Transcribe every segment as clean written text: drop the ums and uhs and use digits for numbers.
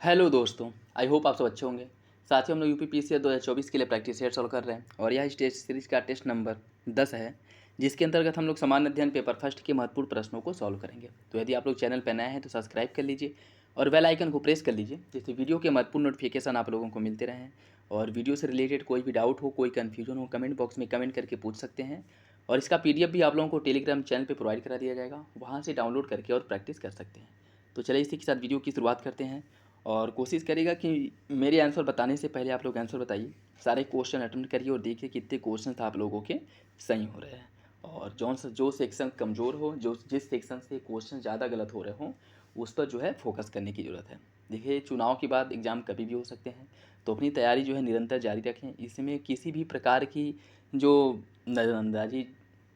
Hello दोस्तों, I hope आप सब अच्छे होंगे। साथ ही हम लोग यूपीपीएससी 2024 के लिए प्रैक्टिस सेट सॉल्व कर रहे हैं और यह टेस्ट सीरीज का टेस्ट नंबर 10 है, जिसके अंतर्गत हम लोग सामान्य अध्ययन पेपर फर्स्ट के महत्वपूर्ण प्रश्नों को सॉल्व करेंगे। तो यदि आप लोग चैनल पर नए हैं तो सब्सक्राइब कर लीजिए और बेल आइकन को प्रेस कर लीजिए, जिससे वीडियो के महत्वपूर्ण नोटिफिकेशन आप लोगों को मिलते रहें। और वीडियो से रिलेटेड कोई भी डाउट हो, कोई कन्फ्यूजन हो, कमेंट बॉक्स में कमेंट करके पूछ सकते हैं। और इसका PDF भी आप लोगों को टेलीग्राम चैनल पर प्रोवाइड करा दिया जाएगा, वहाँ से डाउनलोड करके और प्रैक्टिस कर सकते हैं। तो चलिए इसी के साथ वीडियो की शुरुआत करते हैं और कोशिश करिएगा कि मेरे आंसर बताने से पहले आप लोग आंसर बताइए। सारे क्वेश्चन अटेम्प्ट करिए और देखिए कितने क्वेश्चन आप लोगों के सही हो रहे हैं। और जो सेक्शन कमज़ोर हो, जिस सेक्शन से क्वेश्चन ज़्यादा गलत हो रहे हों, उस पर जो है फोकस करने की ज़रूरत है। देखिए, चुनाव के बाद एग्ज़ाम कभी भी हो सकते हैं, तो अपनी तैयारी जो है निरंतर जारी रखें। इसमें किसी भी प्रकार की जो नज़रअंदाजी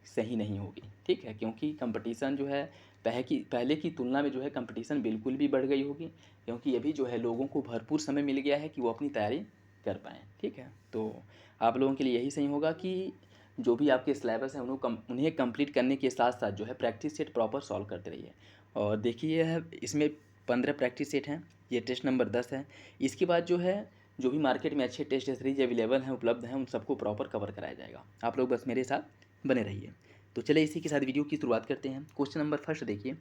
सही नहीं होगी, ठीक है, क्योंकि कंपटीशन जो है पहले की तुलना में जो है कंपटीशन बिल्कुल भी बढ़ गई होगी, क्योंकि अभी जो है लोगों को भरपूर समय मिल गया है कि वो अपनी तैयारी कर पाएँ, ठीक है। तो आप लोगों के लिए यही सही होगा कि जो भी आपके सिलेबस है उन्हें कंप्लीट करने के साथ साथ जो है प्रैक्टिस सेट प्रॉपर सॉल्व करते रहिए। और देखिए, यह इसमें 15 प्रैक्टिस सेट हैं, ये टेस्ट नंबर 10 है। इसके बाद जो है जो भी मार्केट में अच्छे टेस्ट सीरीज अवेलेबल हैं, उपलब्ध हैं, उन सबको प्रॉपर कवर कराया जाएगा। आप लोग बस मेरे साथ बने रहिए। तो चलिए इसी के साथ वीडियो की शुरुआत करते हैं। क्वेश्चन नंबर फर्स्ट देखिए,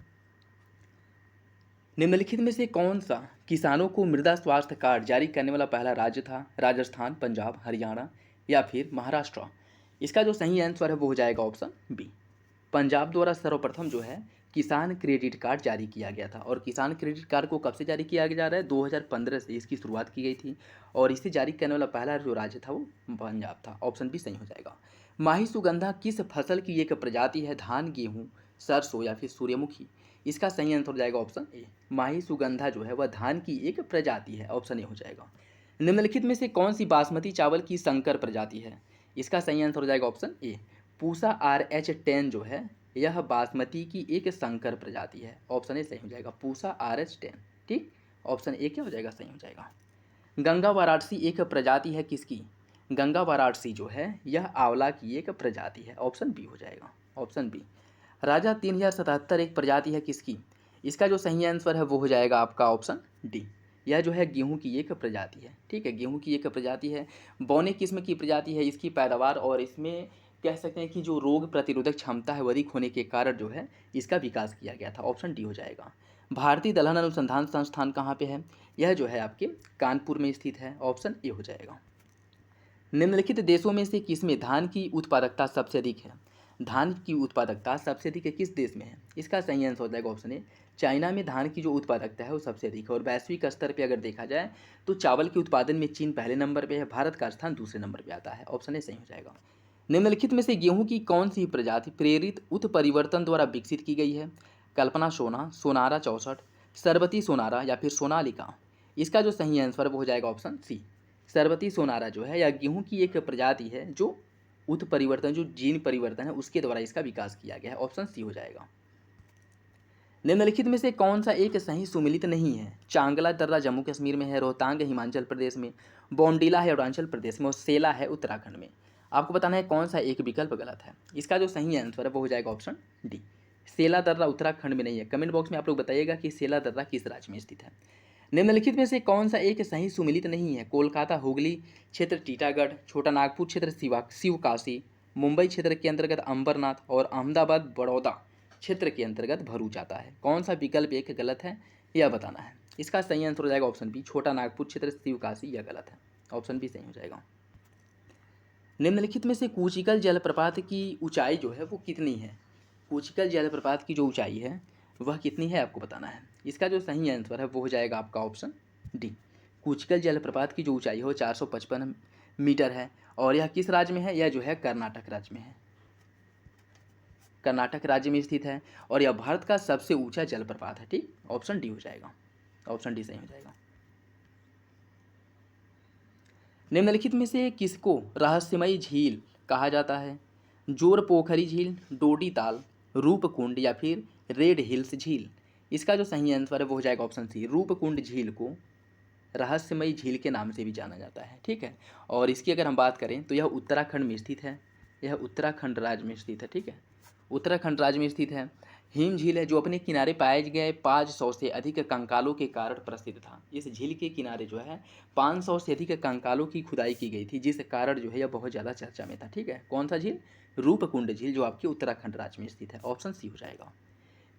निम्नलिखित में से कौन सा किसानों को मृदा स्वास्थ्य कार्ड जारी करने वाला पहला राज्य था? राजस्थान, पंजाब, हरियाणा या फिर महाराष्ट्र? इसका जो सही आंसर है वो हो जाएगा ऑप्शन बी। पंजाब द्वारा सर्वप्रथम जो है किसान क्रेडिट कार्ड जारी किया गया था। और किसान क्रेडिट कार्ड को कब से जारी किया जा रहा है? 2015 से इसकी शुरुआत की गई थी और इसे जारी करने वाला पहला जो राज्य था वो पंजाब था। ऑप्शन बी सही हो जाएगा। माही सुगंधा किस फसल की एक प्रजाति है? धान, गेहूँ, सरसों या फिर सूर्यमुखी? इसका सही आंसर हो जाएगा ऑप्शन ए। माही सुगंधा जो है वह धान की एक प्रजाति है। ऑप्शन ए हो जाएगा। निम्नलिखित में से कौन सी बासमती चावल की संकर प्रजाति है? इसका सही आंसर हो जाएगा ऑप्शन ए। पूसा RH10 जो है यह बासमती की एक संकर प्रजाति है। ऑप्शन ए सही हो जाएगा, पूसा RH10। ठीक, ऑप्शन ए क्या हो जाएगा? सही हो जाएगा। गंगा वाराणसी एक प्रजाति है किसकी? गंगा वाराणसी जो है यह आंवला की एक प्रजाति है। ऑप्शन बी हो जाएगा, ऑप्शन बी। राजा 3077 एक प्रजाति है किसकी? इसका जो सही आंसर है वो हो जाएगा आपका ऑप्शन डी। यह जो है गेहूं की एक प्रजाति है, ठीक है, गेहूं की एक प्रजाति है। बौने किस्म की प्रजाति है। इसकी पैदावार और इसमें कह सकते हैं कि जो रोग प्रतिरोधक क्षमता है वो अधिक होने के कारण जो है इसका विकास किया गया था। ऑप्शन डी हो जाएगा। भारतीय दलहन अनुसंधान संस्थान कहाँ पे है? यह जो है आपके कानपुर में स्थित है। ऑप्शन ए हो जाएगा। निम्नलिखित देशों में से किसमें धान की उत्पादकता सबसे अधिक है? धान की उत्पादकता सबसे अधिक किस देश में है? इसका सही आंसर हो जाएगा ऑप्शन ए। चाइना में धान की जो उत्पादकता है वो सबसे अधिक है। और वैश्विक स्तर पर अगर देखा जाए तो चावल के उत्पादन में चीन पहले नंबर पे है, भारत का स्थान दूसरे नंबर पे आता है। ऑप्शन ए सही हो जाएगा। निम्नलिखित में से गेहूं की कौन सी प्रजाति प्रेरित उत्परिवर्तन द्वारा विकसित की गई है? कल्पना सोना, सोनारा 64, सरबती सोनारा या फिर सोनालिका? इसका जो सही आंसर वो हो जाएगा ऑप्शन सी। सरबती सोनारा जो है यह गेहूं की एक प्रजाति है जो उत्परिवर्तन, जो जीन परिवर्तन है उसके द्वारा इसका विकास किया गया है। ऑप्शन सी हो जाएगा। निम्नलिखित में से कौन सा एक सही सुमिलित नहीं है? चांगला दर्रा जम्मू कश्मीर में है, रोहतांग हिमाचल प्रदेश में, बौंडीला है अरुणाचल प्रदेश में और सेला है उत्तराखंड में। आपको बताना है कौन सा एक विकल्प गलत है। इसका जो सही आंसर है वो हो जाएगा ऑप्शन डी। सेला दर्रा उत्तराखंड में नहीं है। कमेंट बॉक्स में आप लोग बताइएगा कि सेला दर्रा किस राज्य में स्थित है। निम्नलिखित में से कौन सा एक सही सुमिलित नहीं है? कोलकाता हुगली क्षेत्र टीटागढ़, छोटा नागपुर क्षेत्र शिवकाशी, मुंबई क्षेत्र के अंतर्गत अंबरनाथ और अहमदाबाद बड़ौदा क्षेत्र के अंतर्गत भरूच आता है। कौन सा विकल्प एक गलत है यह बताना है। इसका सही आंसर हो जाएगा ऑप्शन बी, छोटा नागपुर क्षेत्र शिवकाशी। यह गलत है। ऑप्शन बी सही हो जाएगा। निम्नलिखित में से कूचिकल जलप्रपात की ऊंचाई जो है वो कितनी है? कूचिकल जलप्रपात की जो ऊंचाई है वह कितनी है आपको बताना है। इसका जो सही आंसर है वो हो जाएगा आपका ऑप्शन डी। कूचिकल जलप्रपात की जो ऊंचाई है वो 455 मीटर है। और यह किस राज्य में है? यह जो है कर्नाटक राज्य में है। कर्नाटक राज्य में स्थित है और यह भारत का सबसे ऊंचा जलप्रपात है। ठीक, ऑप्शन डी हो जाएगा, ऑप्शन डी सही हो जाएगा। निम्नलिखित में से किसको रहस्यमयी झील कहा जाता है? जोर पोखरी झील, डोडी ताल, रूपकुंड या फिर रेड हिल्स झील? इसका जो सही आंसर है वो हो जाएगा ऑप्शन सी। रूपकुंड झील को रहस्यमयी झील के नाम से भी जाना जाता है, ठीक है। और इसकी अगर हम बात करें तो यह उत्तराखंड में स्थित है। यह उत्तराखंड राज्य में स्थित है, ठीक है, उत्तराखंड राज्य में स्थित है। हिम झील है जो अपने किनारे पाए गए 500 से अधिक कंकालों के कारण प्रसिद्ध था। इस झील के किनारे जो है 500 से अधिक कंकालों की खुदाई की गई थी, जिस कारण जो है यह बहुत ज़्यादा चर्चा में था। ठीक है, कौन सा झील? रूपकुंड झील, जो आपके उत्तराखंड राज्य में स्थित है। ऑप्शन सी हो जाएगा।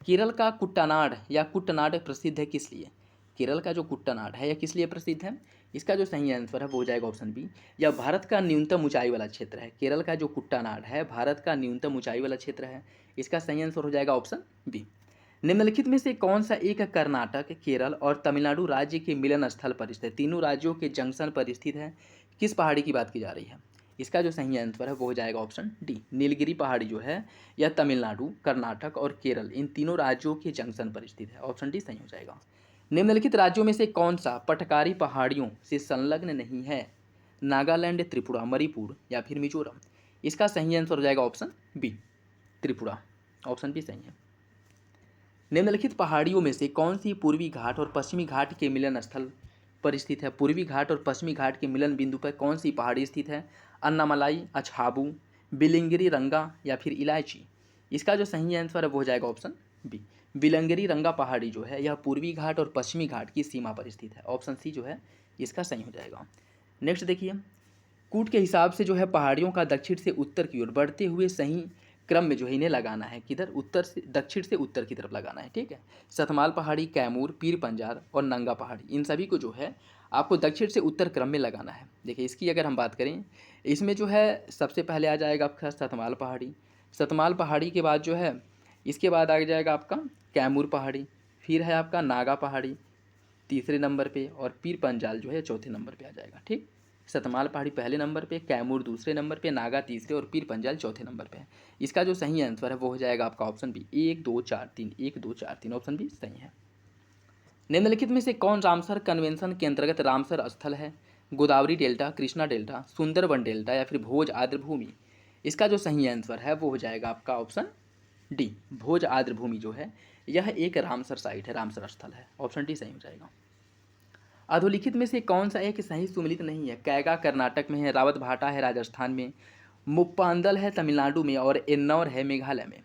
केरल का कुट्टानाड या कुट्टनाड प्रसिद्ध है किस लिए? केरल का जो कुट्टानाड है यह किस लिए प्रसिद्ध है? इसका जो सही आंसर है वो हो जाएगा ऑप्शन बी। यह भारत का न्यूनतम ऊंचाई वाला क्षेत्र है। केरल का जो कुट्टानाड है भारत का न्यूनतम ऊंचाई वाला क्षेत्र है। इसका सही आंसर हो जाएगा ऑप्शन बी। निम्नलिखित में से कौन सा एक कर्नाटक, केरल और तमिलनाडु राज्य के मिलन स्थल पर स्थित है, तीनों राज्यों के जंक्शन पर स्थित है? किस पहाड़ी की बात की जा रही है? इसका जो सही आंसर है वो हो जाएगा ऑप्शन डी। नीलगिरी पहाड़ी जो है यह तमिलनाडु, कर्नाटक और केरल इन तीनों राज्यों के जंक्शन पर स्थित है। ऑप्शन डी सही हो जाएगा। निम्नलिखित राज्यों में से कौन सा पटकारी पहाड़ियों से संलग्न नहीं है? नागालैंड, त्रिपुरा, मणिपुर या फिर मिजोरम? इसका सही आंसर हो जाएगा option B, Tripura. Option B सही है। निम्नलिखित पहाड़ियों में से कौन सी पूर्वी घाट और पश्चिमी घाट के मिलन स्थल पर स्थित है? पूर्वी घाट और पश्चिमी घाट के मिलन बिंदु पर कौन सी पहाड़ी स्थित है? अन्नामलाई, अछाबू, बिलिंगरी रंगा या फिर इलायची? इसका जो सही आंसर है वो हो जाएगा ऑप्शन बी। बिलंगरी रंगा पहाड़ी जो है यह पूर्वी घाट और पश्चिमी घाट की सीमा पर स्थित है। ऑप्शन सी जो है इसका सही हो जाएगा। नेक्स्ट देखिए, कूट के हिसाब से जो है पहाड़ियों का दक्षिण से उत्तर की ओर बढ़ते हुए सही क्रम में जो है इन्हें लगाना है। किधर? उत्तर से दक्षिण से उत्तर की तरफ लगाना है। ठीक है, सतमाल पहाड़ी, कैमूर, पीर पंजाल और नंगा पहाड़ी, इन सभी को जो है आपको दक्षिण से उत्तर क्रम में लगाना है। देखिए इसकी अगर हम बात करें, इसमें जो है सबसे पहले आ जाएगा आपका सतमाल पहाड़ी। सतमाल पहाड़ी के बाद जो है इसके बाद आ जाएगा आपका कैमूर पहाड़ी, फिर है आपका नागा पहाड़ी तीसरे नंबर पे, और पीर पंजाल जो है चौथे नंबर पे आ जाएगा। ठीक, सतमाल पहाड़ी पहले नंबर पे, कैमूर दूसरे नंबर पे, नागा तीसरे और पीर पंजाल चौथे नंबर पे है। इसका जो सही आंसर है वो हो जाएगा आपका ऑप्शन बी, 1 2 4 3, 1 2 4 3। ऑप्शन बी सही है। निम्नलिखित में से कौन रामसर कन्वेंशन के अंतर्गत रामसर स्थल है? Godavari delta, Krishna delta, Sundarban delta या फिर भोज आर्द्र भूमि? इसका जो सही आंसर है वो हो जाएगा आपका ऑप्शन डी, भोज आर्द्र भूमि जो है यह एक रामसर साइट है, रामसर स्थल है। ऑप्शन डी सही हो जाएगा। अधोलिखित में से कौन सा एक सही सुमेलित नहीं है? कैगा कर्नाटक में है, रावत भाटा है राजस्थान में, मुप्पांदल है तमिलनाडु में और एन्नौर है मेघालय में।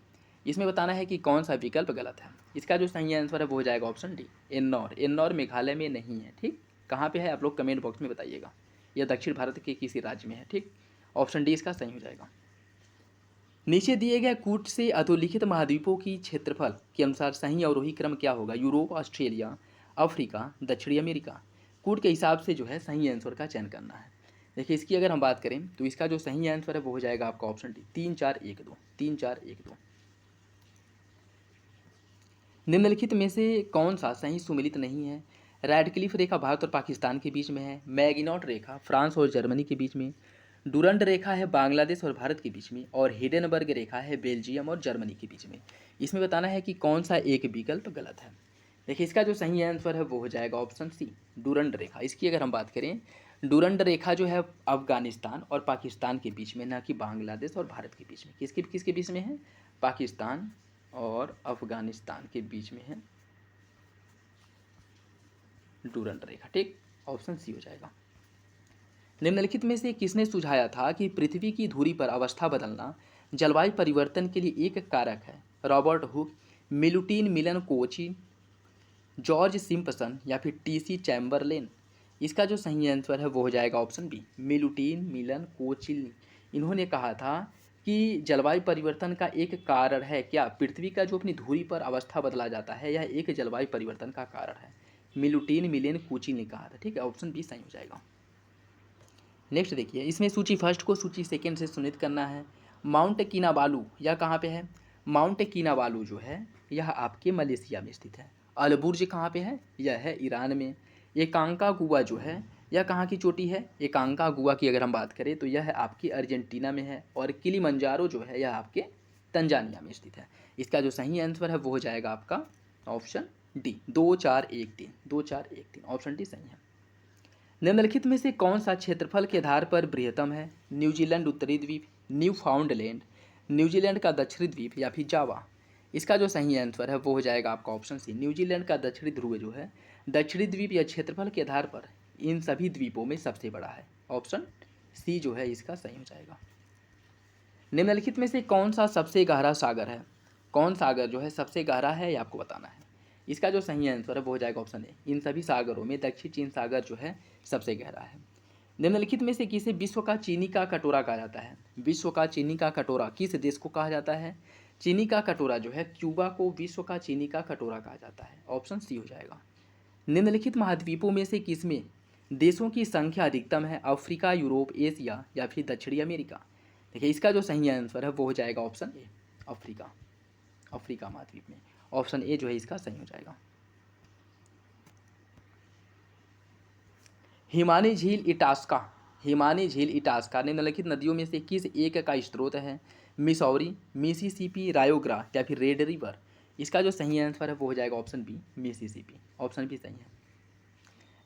इसमें बताना है कि कौन सा विकल्प गलत है। इसका जो सही आंसर है वो हो जाएगा ऑप्शन डी, एन्नौर। एन्नौर मेघालय में नहीं है। ठीक, कहाँ पे है आप लोग कमेंट बॉक्स में बताइएगा। यह दक्षिण भारत के किसी राज्य में है। ठीक, ऑप्शन डी इसका सही हो जाएगा। नीचे दिए गए कूट से अधोलिखित महाद्वीपों की क्षेत्रफल के अनुसार सही अवरोही क्रम क्या होगा? यूरोप, ऑस्ट्रेलिया, अफ्रीका, दक्षिणी अमेरिका? कूट के हिसाब से जो है सही आंसर का चयन करना है। देखिए इसकी अगर हम बात करें तो इसका जो सही आंसर है वो हो जाएगा आपका ऑप्शन डी, 3 4 1 2, 3 4 1 2। निम्नलिखित में से कौन सा सही सुमेलित नहीं है? रैडक्लिफ रेखा भारत और पाकिस्तान के बीच में है, मैगिनॉट रेखा फ्रांस और जर्मनी के बीच में, डुरंड रेखा है बांग्लादेश और भारत के बीच में, और हिडेनबर्ग रेखा है बेल्जियम और जर्मनी के बीच में। इसमें बताना है कि कौन सा एक विकल्प गलत है। देखिए इसका जो सही आंसर है वो हो जाएगा ऑप्शन सी, डुरंड रेखा। इसकी अगर हम बात करें, डुरंड रेखा जो है अफगानिस्तान और पाकिस्तान के बीच में, ना कि बांग्लादेश और भारत के बीच में। किसके किसके बीच में है? पाकिस्तान और अफगानिस्तान के बीच में है डुरंड रेखा। ठीक, ऑप्शन सी हो जाएगा। निम्नलिखित में से किसने सुझाया था कि पृथ्वी की धुरी पर अवस्था बदलना जलवायु परिवर्तन के लिए एक कारक है? रॉबर्ट हुक, मिलुटिन मिलन कोची, जॉर्ज सिम्पसन या फिर टीसी चैम्बरलेन? इसका जो सही आंसर है वो हो जाएगा ऑप्शन बी, मिलुटिन मिलन कोचिल। इन्होंने कहा था कि जलवायु परिवर्तन का एक कारण है क्या? पृथ्वी का जो अपनी धुरी पर अवस्था बदला जाता है यह एक जलवायु परिवर्तन का कारण है। मिलुटिन मिलेन कोचिल ने कहा था। ठीक है, ऑप्शन बी सही हो जाएगा। नेक्स्ट देखिए, इसमें सूची फर्स्ट को सूची सेकंड से सुनित करना है। माउंट किनाबालू यह कहाँ पे है? माउंट किनाबालू जो है यह आपके मलेशिया में स्थित है। अलबुर्ज कहाँ पे है? यह है ईरान में। एकांका गुआ जो है यह कहाँ की चोटी है? एकांका गुआ की अगर हम बात करें तो यह आपकी अर्जेंटीना में है, और किलिमंजारो जो है यह आपके तंजानिया में स्थित है। इसका जो सही आंसर है वो हो जाएगा आपका ऑप्शन डी, 2 4 1 3, 2 4 1 3। ऑप्शन डी सही है। निम्नलिखित में से कौन सा क्षेत्रफल के आधार पर बृहत्तम है? न्यूजीलैंड उत्तरी द्वीप, न्यू फाउंडलैंड, न्यूजीलैंड का दक्षिणी द्वीप या फिर जावा? इसका जो सही आंसर है वो हो जाएगा आपका ऑप्शन सी, न्यूजीलैंड का दक्षिणी ध्रुव जो है दक्षिणी द्वीप या क्षेत्रफल के आधार पर इन सभी द्वीपों में सबसे बड़ा है। ऑप्शन सी जो है इसका सही हो जाएगा। निम्नलिखित में से कौन सा सबसे गहरा सागर है? कौन सागर जो है सबसे गहरा है ये आपको बताना है। इसका जो सही आंसर है वो हो जाएगा ऑप्शन ए। इन सभी सागरों में दक्षिण चीन सागर जो है सबसे गहरा है। निम्नलिखित में से किसे विश्व का चीनी का कटोरा कहा जाता है? विश्व का चीनी का कटोरा किस देश को कहा जाता है? चीनी का कटोरा जो है क्यूबा को विश्व का चीनी का कटोरा कहा जाता है। ऑप्शन सी हो जाएगा। निम्नलिखित महाद्वीपों में से किसमें देशों की संख्या अधिकतम है? अफ्रीका, यूरोप, एशिया या फिर दक्षिणी अमेरिका? देखिए इसका जो सही आंसर है वो हो जाएगा ऑप्शन ए, अफ्रीका। अफ्रीका महाद्वीप में ऑप्शन ए जो है इसका सही हो जाएगा। हिमानी झील इटास्का, हिमानी झील इटास्का निम्नलिखित नदियों में से किस एक का स्रोत है? मिसौरी, मिसिसिपी, रायोग्रा या फिर रेड रिवर? इसका जो सही आंसर है वो हो जाएगा option B, Mississippi. Option B सही है।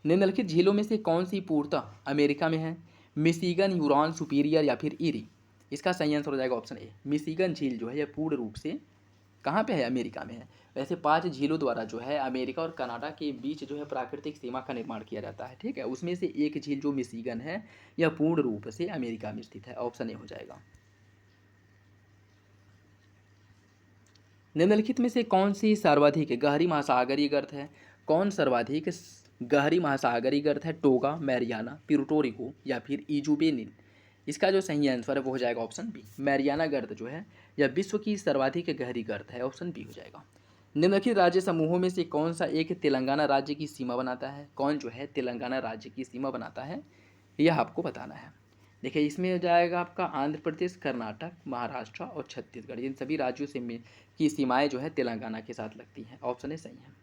निम्नलिखित झीलों में से कौन सी पूर्णतः अमेरिका में है? मिशिगन, ह्यूरॉन, सुपीरियर या फिर ईरी? इसका सही आंसर हो जाएगा ऑप्शन ए, मिशिगन झील जो है यह पूर्ण रूप से कहाँ पे है? अमेरिका में है। वैसे 5 झीलों द्वारा जो है अमेरिका और कनाडा के बीच जो है प्राकृतिक सीमा का निर्माण किया जाता है, ठीक है। उसमें से एक झील जो मिशिगन है यह पूर्ण रूप से अमेरिका में स्थित है। ऑप्शन ए हो जाएगा। निम्नलिखित में से कौन सी सर्वाधिक गहरी महासागरीय गर्त है? कौन सर्वाधिक गहरी महासागरीय गर्त है? टोगा, मैरियाना, प्यूर्टो रिको या फिर इजुबेनिल? इसका जो सही आंसर है वो हो जाएगा ऑप्शन बी, मैरियाना गर्त जो है यह विश्व की सर्वाधिक गहरी गर्त है। ऑप्शन बी हो जाएगा। निम्नलिखित राज्य समूहों में से कौन सा एक तेलंगाना राज्य की सीमा बनाता है? कौन जो है तेलंगाना राज्य की सीमा बनाता है यह आपको बताना है। देखिए इसमें हो जाएगा आपका आंध्र प्रदेश, कर्नाटक, महाराष्ट्र और छत्तीसगढ़। इन सभी राज्यों से की सीमाएं जो है तेलंगाना के साथ लगती हैं। ऑप्शन ए सही है।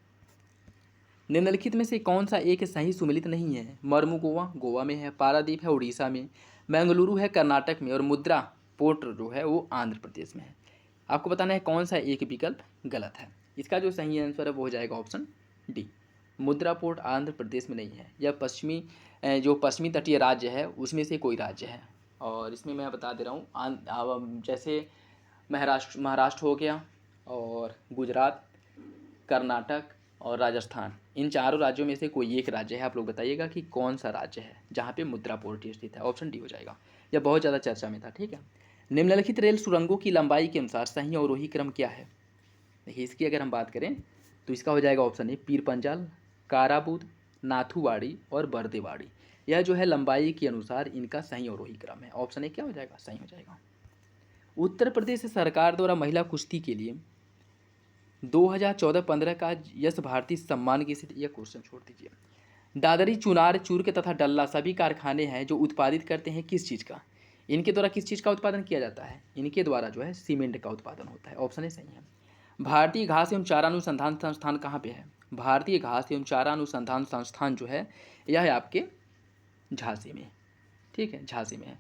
निम्नलिखित में से कौन सा एक सही सुमेलित नहीं है? मर्मुगोवा गोवा में है, पारादीप है उड़ीसा में, बेंगलुरु है कर्नाटक में और मुद्रा पोर्ट जो है वो आंध्र प्रदेश में है। आपको बताना है कौन सा एक विकल्प गलत है। इसका जो सही आंसर है वो हो जाएगा ऑप्शन डी, मुद्रा पोर्ट आंध्र प्रदेश में नहीं है। यह जो पश्चिमी तटीय राज्य है उसमें से कोई राज्य है। और इसमें मैं बता दे रहा हूँ, जैसे महाराष्ट्र हो गया और गुजरात, कर्नाटक और राजस्थान, इन चारों राज्यों में से कोई एक राज्य है। आप लोग बताइएगा कि कौन सा राज्य है जहाँ पे मुद्रा पोर्ट स्थित है। ऑप्शन डी हो जाएगा। यह बहुत ज़्यादा चर्चा में था, ठीक है। निम्नलिखित रेल सुरंगों की लंबाई के अनुसार सही अवरोही क्रम क्या है? देखिए इसकी अगर हम बात करें तो इसका हो जाएगा ऑप्शन ए, पीरपंजाल, काराबूद, नाथुवाड़ी और बरदेवाड़ी। यह जो है लंबाई के अनुसार इनका सही अवरोही क्रम है। ऑप्शन ए क्या हो जाएगा? सही हो जाएगा। उत्तर प्रदेश सरकार द्वारा महिला कुश्ती के लिए 2014-15 का यश भारती सम्मान की स्थिति, यह क्वेश्चन छोड़ दीजिए। दादरी, चुनार, चूर्क तथा डल्ला सभी कारखाने हैं जो उत्पादित करते हैं किस चीज़ का? इनके द्वारा किस चीज़ का उत्पादन किया जाता है? इनके द्वारा जो है सीमेंट का उत्पादन होता है। ऑप्शन ए सही है। भारतीय घास एवं चारा अनुसंधान संस्थान कहाँ पे है? भारतीय घास एवं चारा अनुसंधान संस्थान जो है यह है आपके झांसी में, ठीक है, झांसी में है।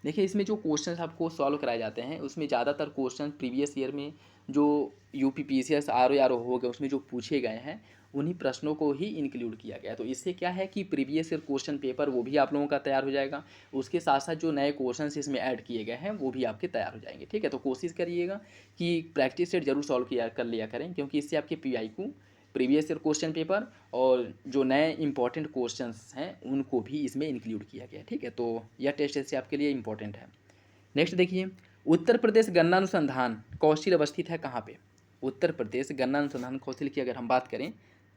देखिए इसमें जो क्वेश्चंस आपको सॉल्व कराए जाते हैं उसमें ज़्यादातर क्वेश्चन प्रीवियस ईयर में जो यूपीपीसीएस आर हो गए उसमें जो पूछे गए हैं उन्हीं प्रश्नों को ही इंक्लूड किया गया। तो इससे क्या है कि प्रीवियस ईयर क्वेश्चन पेपर वो भी आप लोगों का तैयार हो जाएगा, उसके साथ साथ जो नए क्वेश्चन इसमें ऐड किए गए हैं वो भी आपके तैयार हो जाएंगे, ठीक है। तो कोशिश करिएगा कि प्रैक्टिस सेट जरूर सॉल्व कर लिया करें, क्योंकि इससे आपके पीआई को प्रीवियस ईयर क्वेश्चन पेपर और जो नए इंपॉर्टेंट क्वेश्चंस हैं उनको भी इसमें इंक्लूड किया गया, ठीक है। तो यह टेस्ट इससे आपके लिए इंपॉर्टेंट है। नेक्स्ट देखिए, उत्तर प्रदेश गन्ना अनुसंधान कौशल अवस्थित है कहाँ पे? उत्तर प्रदेश गन्ना अनुसंधान कौशल की अगर हम बात करें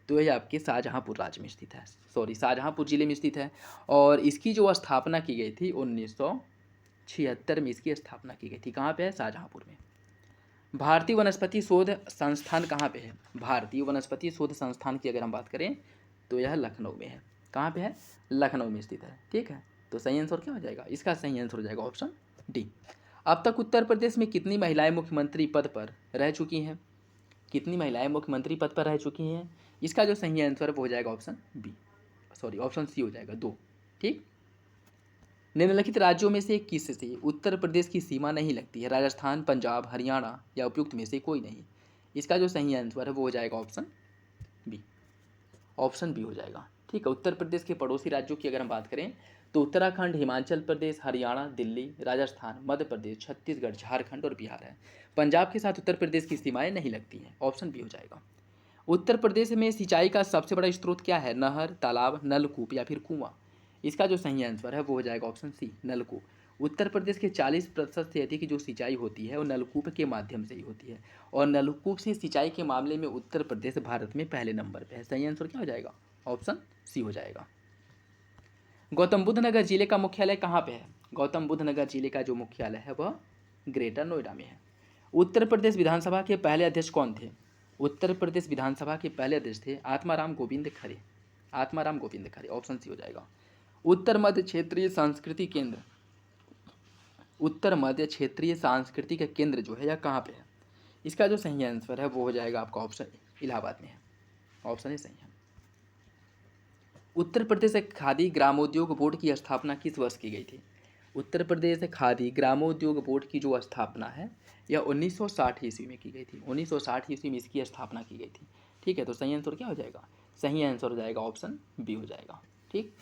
तो यह आपके शाहजहाँपुर राज्य में स्थित है, शाहजहाँपुर जिले में स्थित है। और इसकी जो स्थापना की गई थी 1976 में इसकी स्थापना की गई थी। कहाँ पे है? शाहजहाँपुर में। भारतीय वनस्पति शोध संस्थान कहाँ पे है? भारतीय वनस्पति शोध संस्थान की अगर हम बात करें तो यह लखनऊ में है। कहाँ पे है? लखनऊ में स्थित है, ठीक है। तो सही आंसर क्या हो जाएगा? इसका सही आंसर हो जाएगा ऑप्शन डी। अब तक उत्तर प्रदेश में कितनी महिलाएं मुख्यमंत्री पद पर रह चुकी हैं? कितनी महिलाएं मुख्यमंत्री पद पर रह चुकी हैं? इसका जो सही आंसर वो हो जाएगा ऑप्शन बी, ऑप्शन सी हो जाएगा, 2, ठीक। निम्नलिखित राज्यों में से किससे उत्तर प्रदेश की सीमा नहीं लगती है? राजस्थान, पंजाब, हरियाणा या उपयुक्त में से कोई नहीं? इसका जो सही आंसर है वो हो जाएगा ऑप्शन बी, ऑप्शन बी हो जाएगा, ठीक है। उत्तर प्रदेश के पड़ोसी राज्यों की अगर हम बात करें तो उत्तराखंड, हिमाचल प्रदेश, हरियाणा, दिल्ली, राजस्थान, मध्य प्रदेश, छत्तीसगढ़, झारखंड और बिहार है। पंजाब के साथ उत्तर प्रदेश की सीमाएं नहीं लगती हैं। ऑप्शन बी हो जाएगा। उत्तर प्रदेश में सिंचाई का सबसे बड़ा स्रोत क्या है? नहर, तालाब, नलकूप या फिर कुआं? इसका जो सही आंसर है वो हो जाएगा ऑप्शन सी, नलकूप। उत्तर प्रदेश के 40% से अधिक जो सिंचाई होती है वो नलकूप के माध्यम से ही होती है, और नलकूप से सिंचाई के मामले में उत्तर प्रदेश भारत में पहले नंबर पे है। सही आंसर क्या हो जाएगा? ऑप्शन सी हो जाएगा। गौतम बुद्ध नगर जिले का मुख्यालय कहाँ पे है? गौतम बुद्ध नगर जिले का जो मुख्यालय है वह ग्रेटर नोएडा में है। उत्तर प्रदेश विधानसभा के पहले अध्यक्ष कौन थे? उत्तर प्रदेश विधानसभा के पहले अध्यक्ष थे आत्माराम गोविंद खरे। आत्माराम गोविंद खरे, ऑप्शन सी हो जाएगा। उत्तर मध्य क्षेत्रीय सांस्कृतिक केंद्र, उत्तर मध्य क्षेत्रीय सांस्कृतिक केंद्र जो है यह कहाँ पे है? इसका जो सही आंसर है वो हो जाएगा आपका ऑप्शन इलाहाबाद में है। ऑप्शन ए सही है। उत्तर प्रदेश खादी ग्रामोद्योग बोर्ड की स्थापना किस वर्ष की गई थी? उत्तर प्रदेश खादी ग्रामोद्योग बोर्ड की जो स्थापना है यह 1960 ईस्वी में की गई थी। 1960 ईस्वी में इसकी स्थापना की गई थी। ठीक है, तो सही आंसर क्या हो जाएगा? सही आंसर हो जाएगा ऑप्शन बी हो जाएगा। ठीक।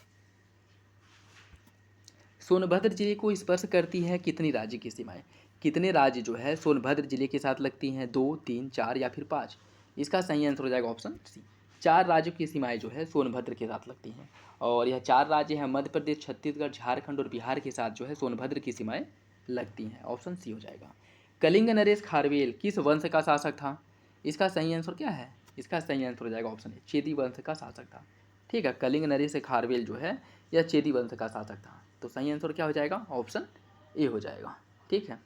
सोनभद्र जिले को स्पर्श करती है कितनी राज्य की सीमाएं? कितने राज्य जो है सोनभद्र जिले के साथ लगती हैं? 2, 3, 4 या फिर 5? इसका सही आंसर हो जाएगा ऑप्शन सी। 4 राज्यों की सीमाएं जो है सोनभद्र के साथ लगती हैं, और यह 4 राज्य हैं मध्य प्रदेश, छत्तीसगढ़, झारखंड और बिहार के साथ जो है सोनभद्र की सीमाएं लगती हैं। ऑप्शन सी हो जाएगा। कलिंग नरेश खारवेल किस वंश का शासक था? इसका सही आंसर क्या है? इसका सही आंसर हो जाएगा ऑप्शन ए, चेदी वंश का शासक था। ठीक है, कलिंग नरेश खारवेल जो है यह चेदी वंश का शासक था। तो सही आंसर क्या हो जाएगा? ऑप्शन ए हो जाएगा। ठीक है।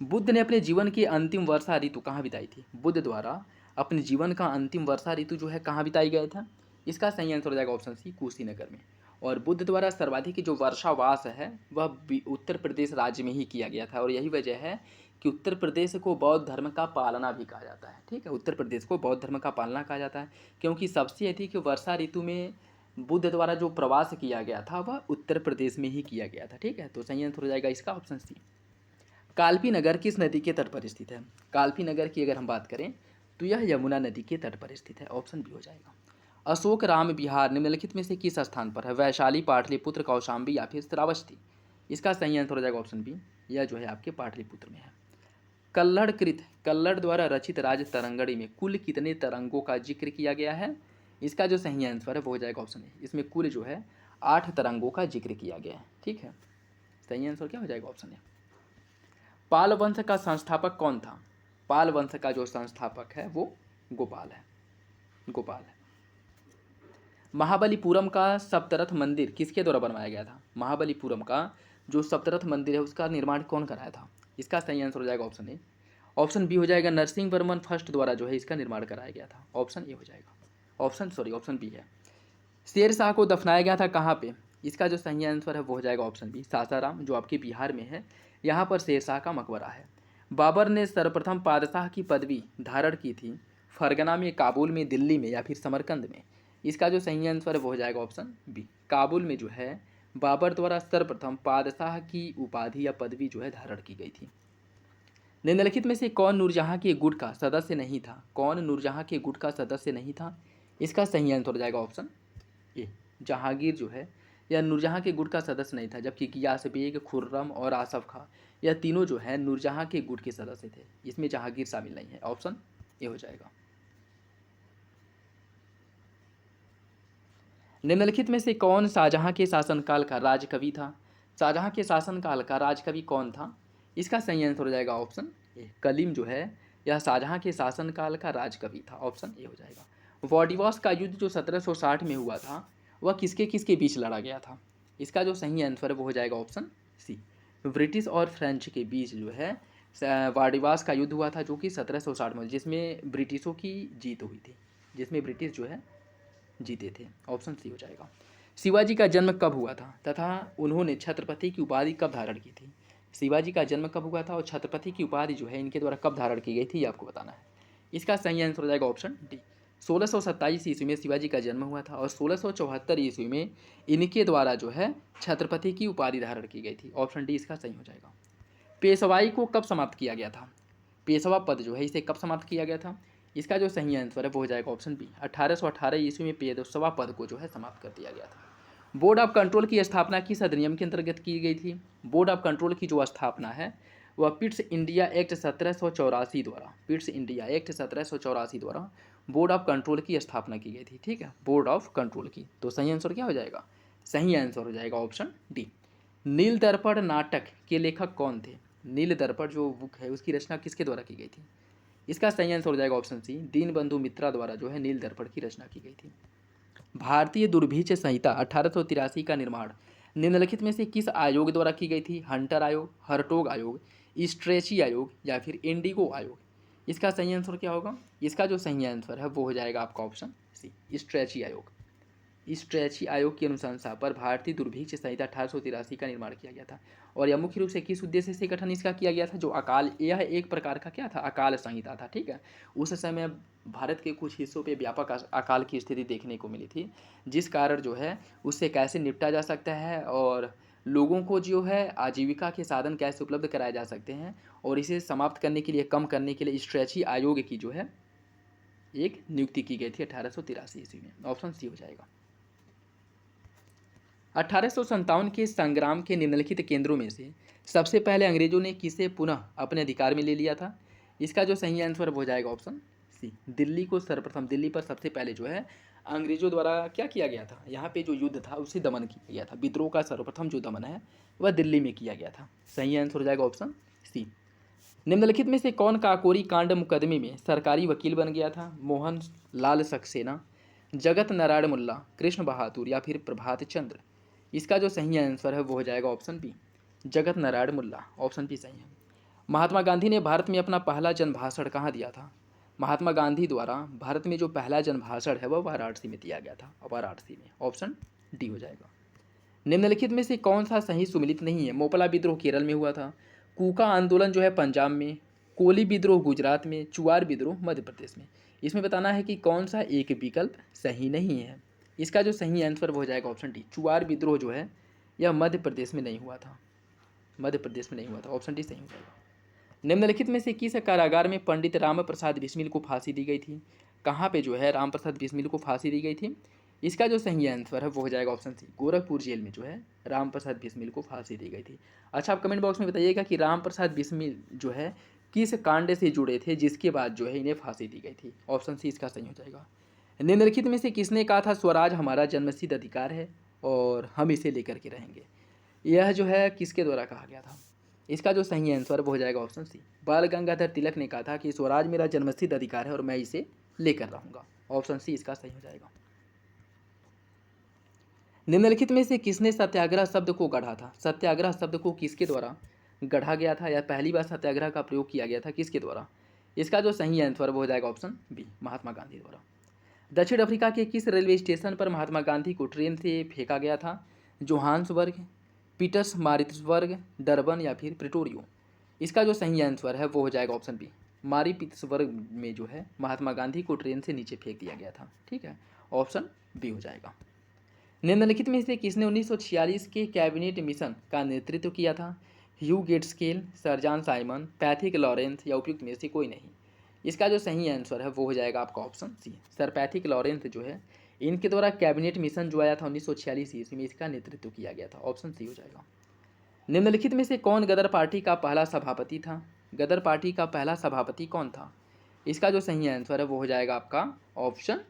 बुद्ध ने अपने जीवन की अंतिम वर्षा ऋतु कहाँ बिताई थी? बुद्ध द्वारा अपने जीवन का अंतिम वर्षा ऋतु जो है कहाँ बिताई गया था? इसका सही आंसर हो जाएगा ऑप्शन सी, कुशीनगर में। और बुद्ध द्वारा सर्वाधिक जो वर्षावास है वह उत्तर प्रदेश राज्य में ही किया गया था, और यही वजह है कि उत्तर प्रदेश को बौद्ध धर्म का पालना भी कहा जाता है। ठीक है, उत्तर प्रदेश को बौद्ध धर्म का पालना कहा जाता है क्योंकि सबसे अधिक वर्षा ऋतु में बुद्ध द्वारा जो प्रवास किया गया था वह उत्तर प्रदेश में ही किया गया था। ठीक है, तो सही आंसर हो जाएगा इसका ऑप्शन सी। कालपी नगर किस नदी के तट पर स्थित है? कालपी नगर की अगर हम बात करें तो यह यमुना नदी के तट पर स्थित है। ऑप्शन बी हो जाएगा। अशोक राम विहार निम्नलिखित में से किस स्थान पर है? वैशाली, पाटलिपुत्र, कौशाम्बी या फिर श्रावस्ती? इसका सही आंसर हो जाएगा ऑप्शन बी, यह जो है आपके पाटलिपुत्र में है। कल्लड़ कृत, कल्लड़ द्वारा रचित राज तरंगड़ी में कुल कितने तरंगों का जिक्र किया गया है? इसका जो सही आंसर है वो हो जाएगा ऑप्शन ए, इसमें कुल जो है 8 तरंगों का जिक्र किया गया है। ठीक है, सही आंसर क्या हो जाएगा? Option A. पाल वंश का संस्थापक कौन था? पाल वंश का जो संस्थापक है वो गोपाल है। गोपाल है। महाबलीपुरम का सप्तरथ मंदिर किसके द्वारा बनवाया गया था? महाबलीपुरम का जो सप्तरथ मंदिर है उसका निर्माण कौन कराया था? इसका सही आंसर हो जाएगा ऑप्शन ए। ऑप्शन बी हो जाएगा, नरसिंह वर्मन फर्स्ट द्वारा जो है इसका निर्माण कराया गया था। ऑप्शन ए हो जाएगा। ऑप्शन बी है। शेर शाह को दफनाया गया था कहाँ पे? इसका जो सही आंसर है वो हो जाएगा ऑप्शन बी, सासाराम जो आपके बिहार में है, यहाँ पर शेर शाह का मकबरा है। बाबर ने सर्वप्रथम पादशाह की पदवी धारण की थी फरगना में, काबुल में, दिल्ली में या फिर समरकंद में? इसका जो सही आंसर है वो हो जाएगा ऑप्शन बी, काबुल में जो है बाबर द्वारा सर्वप्रथम पादशाह की उपाधि या पदवी जो है धारण की गई थी। निम्नलिखित में से कौन नूरजहां के गुट का सदस्य नहीं था? कौन नूरजहां के गुट का सदस्य नहीं था? इसका सही आंसर हो जाएगा ऑप्शन ए, जहांगीर जो है यह नूरजहां के गुट का सदस्य नहीं था, जबकि गियास बेग, खुर्रम और आसफ खां यह तीनों जो है नूरजहां के गुट के सदस्य थे। इसमें जहांगीर शामिल नहीं है। ऑप्शन ए हो जाएगा। निम्नलिखित में से कौन शाहजहां के शासनकाल का राजकवि था? शाहजहां के शासनकाल का राजकवि कौन था? इसका सही आंसर हो जाएगा ऑप्शन ए, कलीम जो है यह शाहजहां के शासनकाल का राजकवि था। ऑप्शन ए हो जाएगा। वाडिवास का युद्ध जो 1760 में हुआ था वह किसके किसके बीच लड़ा गया था? इसका जो सही आंसर है वो हो जाएगा ऑप्शन सी, ब्रिटिश और फ्रेंच के बीच जो है वाडिवास का युद्ध हुआ था, जो कि 1760 में, जिसमें ब्रिटिशों की जीत हुई थी, जिसमें ब्रिटिश जो है जीते थे। ऑप्शन सी हो जाएगा। शिवाजी का जन्म कब हुआ था तथा उन्होंने छत्रपति की उपाधि कब धारण की थी? शिवाजी का जन्म कब हुआ था और छत्रपति की उपाधि जो है इनके द्वारा कब धारण की गई थी, ये आपको बताना है। इसका सही आंसर हो जाएगा ऑप्शन डी, 1627 ईस्वी में शिवाजी का जन्म हुआ था और 1674 ईस्वी में इनके द्वारा जो है छत्रपति की उपाधि धारण की गई थी। ऑप्शन डी इसका सही हो जाएगा। पेशवाई को कब समाप्त किया गया था? पेशवा पद जो है इसे कब समाप्त किया गया था? इसका जो सही आंसर है वो हो जाएगा ऑप्शन बी, 1818 ईस्वी में पेशवा पद को जो है समाप्त कर दिया गया था। बोर्ड ऑफ कंट्रोल की स्थापना किस अधिनियम के अंतर्गत की गई थी? बोर्ड ऑफ कंट्रोल की जो स्थापना है वह पिट्स इंडिया एक्ट 1784 द्वारा, पिट्स इंडिया एक्ट 1784 द्वारा बोर्ड ऑफ कंट्रोल की स्थापना की गई थी। ठीक है, बोर्ड ऑफ कंट्रोल की। तो सही आंसर क्या हो जाएगा? सही आंसर हो जाएगा ऑप्शन डी, नील दर्पण नाटक के लेखक कौन थे? नील दर्पण जो बुक है उसकी रचना किसके द्वारा की गई थी? इसका सही आंसर हो जाएगा ऑप्शन सी, दीनबंधु मित्रा द्वारा जो है नील दर्पण की रचना की गई थी। भारतीय दुर्भिक्ष संहिता 1883 का निर्माण निम्नलिखित में से किस आयोग द्वारा की गई थी? हंटर आयोग, हर्टोग आयोग, स्ट्रेची आयोग या फिर इंडिगो आयोग? इसका सही आंसर क्या होगा? इसका जो सही आंसर है वो हो जाएगा आपका ऑप्शन सी, स्ट्रेची आयोग। स्ट्रेची आयोग की अनुशंसा पर भारतीय दुर्भिक्ष संहिता 1883 का निर्माण किया गया था। और यह मुख्य रूप से किस उद्देश्य से गठन इसका किया गया था? जो अकाल, यह एक प्रकार का क्या था? अकाल संहिता था। ठीक है, उस समय भारत के कुछ हिस्सों पे व्यापक अकाल की स्थिति देखने को मिली थी, जिस कारण जो है उससे कैसे निपटा जा सकता है और लोगों को जो है आजीविका के साधन कैसे उपलब्ध कराए जा सकते हैं, और इसे समाप्त करने के लिए, कम करने के लिए स्ट्रेची आयोग की जो है एक नियुक्ति की गई थी 1883 ईस्वी में। ऑप्शन सी हो जाएगा। 1857 के संग्राम के निम्नलिखित केंद्रों में से सबसे पहले अंग्रेजों ने किसे पुनः अपने अधिकार में ले लिया था? इसका जो सही आंसर हो जाएगा ऑप्शन सी, दिल्ली को सर्वप्रथम, दिल्ली पर सबसे पहले जो है अंग्रेजों द्वारा क्या किया गया था? यहाँ पे जो युद्ध था उसे दमन किया गया था। विद्रोह का सर्वप्रथम जो दमन है वह दिल्ली में किया गया था। सही आंसर हो जाएगा ऑप्शन सी। निम्नलिखित में से कौन काकोरी कांड मुकदमे में सरकारी वकील बन गया था? मोहन लाल सक्सेना, जगत नारायण मुल्ला, कृष्ण बहादुर या फिर प्रभात चंद्र? इसका जो सही आंसर है वो हो जाएगा ऑप्शन बी, जगत नारायण मुल्ला। ऑप्शन बी सही है। महात्मा गांधी ने भारत में अपना पहला जनभाषण कहाँ दिया था? महात्मा गांधी द्वारा भारत में जो पहला जनभाषण है वह वाराणसी में दिया गया था, वाराणसी में। ऑप्शन डी हो जाएगा। निम्नलिखित में से कौन सा सही सुमिलित नहीं है? मोपला विद्रोह केरल में हुआ था, कूका आंदोलन जो है पंजाब में, कोली विद्रोह गुजरात में, चुआर विद्रोह मध्य प्रदेश में। इसमें बताना है कि कौन सा एक विकल्प सही नहीं है। इसका जो सही आंसर हो जाएगा ऑप्शन डी, चुआर विद्रोह जो है यह मध्य प्रदेश में नहीं हुआ था, मध्य प्रदेश में नहीं हुआ था। ऑप्शन डी सही हो जाएगा। निम्नलिखित में से किस कारागार में पंडित राम प्रसाद बिस्मिल को फांसी दी गई थी? कहाँ पे जो है राम प्रसाद बिस्मिल को फांसी दी गई थी? इसका जो सही आंसर है वो हो जाएगा ऑप्शन सी, गोरखपुर जेल में जो है राम प्रसाद बिस्मिल को फांसी दी गई थी। अच्छा, आप कमेंट बॉक्स में बताइएगा कि राम प्रसाद बिस्मिल जो है किस कांड से जुड़े थे जिसके बाद जो है इन्हें फांसी दी गई थी? ऑप्शन सी इसका सही हो जाएगा। निम्नलिखित में से किसने कहा था स्वराज हमारा जन्मसिद्ध अधिकार है और हम इसे लेकर के रहेंगे? यह जो है किसके द्वारा कहा गया था? इसका जो सही आंसर वो हो जाएगा ऑप्शन सी, बाल गंगाधर तिलक ने कहा था कि स्वराज मेरा जन्मसिद्ध अधिकार है और मैं इसे लेकर रहूंगा। ऑप्शन सी इसका सही हो जाएगा। निम्नलिखित में से किसने सत्याग्रह शब्द को गढ़ा था? सत्याग्रह शब्द को किसके द्वारा गढ़ा गया था या पहली बार सत्याग्रह का प्रयोग किया गया था किसके द्वारा? इसका जो सही आंसर वो हो जाएगा ऑप्शन बी, महात्मा गांधी द्वारा। दक्षिण अफ्रीका के किस रेलवे स्टेशन पर महात्मा गांधी को ट्रेन से फेंका गया था? जोहान्सबर्ग, पीटर्स मारिट्सबर्ग, डरबन या फिर प्रिटोरियो? इसका जो सही आंसर है वो हो जाएगा ऑप्शन बी, मारी पिट्सबर्ग में जो है महात्मा गांधी को ट्रेन से नीचे फेंक दिया गया था। ठीक है, ऑप्शन बी हो जाएगा। निम्नलिखित में से किसने 1946 के कैबिनेट मिशन का नेतृत्व किया था? Hugh Gaitskell, sir John Simon, Pethick Lawrence या उपयुक्त में से कोई नहीं? इसका जो सही आंसर है वो हो जाएगा आपका option C, Sir Pethick Lawrence जो है इनके द्वारा कैबिनेट मिशन जो आया था 1946 ईस्वी में इसका नेतृत्व किया गया था। ऑप्शन सी हो जाएगा। निम्नलिखित में से कौन गदर पार्टी का पहला सभापति था? गदर पार्टी का पहला सभापति कौन था? इसका जो सही आंसर है वो हो जाएगा आपका ऑप्शन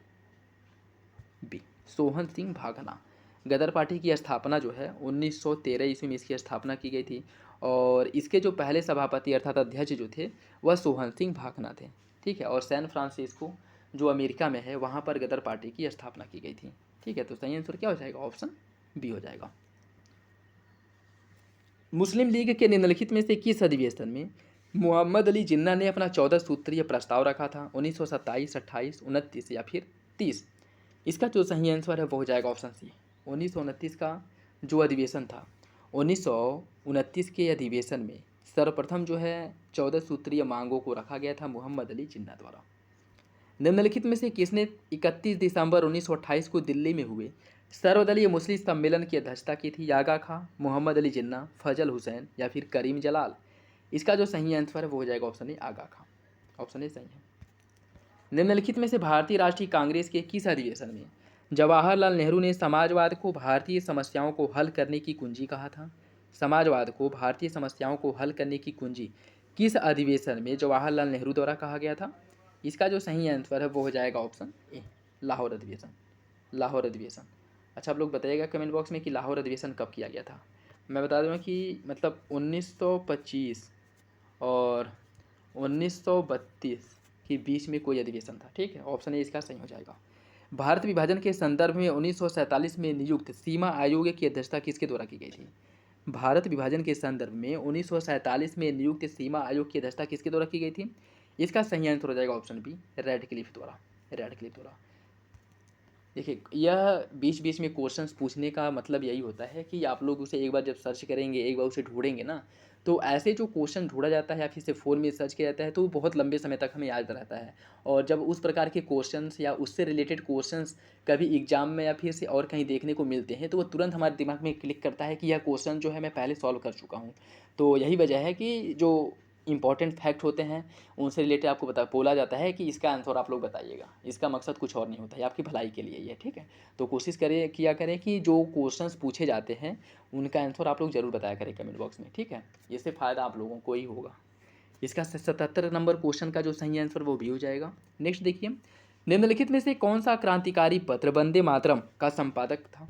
बी, सोहन सिंह भागना। गदर पार्टी की स्थापना जो है 1913 ईस्वी में इसकी स्थापना की गई थी और इसके जो पहले सभापति अर्थात अध्यक्ष जो थे वह सोहन सिंह भागना थे। ठीक है, और सैन फ्रांसिस्को जो अमेरिका में है वहाँ पर गदर पार्टी की स्थापना की गई थी। ठीक है, तो सही आंसर क्या हो जाएगा? ऑप्शन बी हो जाएगा। मुस्लिम लीग के निम्नलिखित में से किस अधिवेशन में मोहम्मद अली जिन्ना ने अपना 14 सूत्रीय प्रस्ताव रखा था? 1927, 28, 29 या फिर 30? इसका जो सही आंसर है वो हो जाएगा ऑप्शन सी, 1929 का जो अधिवेशन था 1929 के अधिवेशन में सर्वप्रथम जो है 14 सूत्रीय मांगों को रखा गया था मोहम्मद अली जिन्ना द्वारा। निम्नलिखित में से किसने 31 दिसंबर 1928 को दिल्ली में हुए सर्वदलीय मुस्लिम सम्मेलन की अध्यक्षता की थी? आगा खां, मोहम्मद अली जिन्ना, फजल हुसैन या फिर करीम जलाल? इसका जो सही आंसर है वो हो जाएगा option A, Agha Khan. Option A सही है। निम्नलिखित में से भारतीय राष्ट्रीय कांग्रेस के किस अधिवेशन में जवाहरलाल नेहरू ने समाजवाद को भारतीय समस्याओं को हल करने की कुंजी कहा था? समाजवाद को भारतीय समस्याओं को हल करने की कुंजी किस अधिवेशन में जवाहरलाल नेहरू द्वारा कहा गया था? इसका जो सही आंसर है वो हो जाएगा ऑप्शन ए, लाहौर अधिवेशन। लाहौर अधिवेशन। अच्छा, आप लोग बताइएगा कमेंट बॉक्स में कि लाहौर अधिवेशन कब किया गया था? मैं बता दूँ कि मतलब 1925 और 1932 के बीच में कोई अधिवेशन था। ठीक है, ऑप्शन ए इसका सही हो जाएगा। भारत विभाजन के संदर्भ में 1947 में नियुक्त सीमा आयोग की अध्यक्षता किसके द्वारा की गई थी? भारत विभाजन के संदर्भ में 1947 में नियुक्त सीमा आयोग की अध्यक्षता किसके द्वारा की गई थी? इसका सही आंसर हो जाएगा ऑप्शन बी, रेडक्लिफ द्वारा। रेडक्लिफ द्वारा। देखिए, यह बीच बीच में क्वेश्चंस पूछने का मतलब यही होता है कि आप लोग उसे एक बार जब सर्च करेंगे, एक बार उसे ढूंढेंगे ना, तो ऐसे जो क्वेश्चन ढूंढा जाता है या फिर से फ़ोन में सर्च किया जाता है तो वो बहुत लंबे समय तक हमें याद रहता है। और जब उस प्रकार के क्वेश्चंस या उससे रिलेटेड क्वेश्चंस कभी एग्जाम में या फिर से और कहीं देखने को मिलते हैं तो वो तुरंत हमारे दिमाग में क्लिक करता है कि यह क्वेश्चन जो है मैं पहले सॉल्व कर चुका हूँ। तो यही वजह है कि जो इंपॉर्टेंट फैक्ट होते हैं उनसे रिलेटेड आपको बोला जाता है कि इसका आंसर आप लोग बताइएगा। इसका मकसद कुछ और नहीं होता है, आपकी भलाई के लिए ही है। ठीक है, तो कोशिश करें किया करें कि जो क्वेश्चंस पूछे जाते हैं उनका आंसर आप लोग ज़रूर बताया करें कमेंट बॉक्स में। ठीक है, इससे फ़ायदा आप लोगों को ही होगा। इसका 77 नंबर क्वेश्चन का जो सही आंसर वो भी हो जाएगा। नेक्स्ट देखिए, निम्नलिखित में से कौन सा क्रांतिकारी पत्र वंदे मातरम का संपादक था?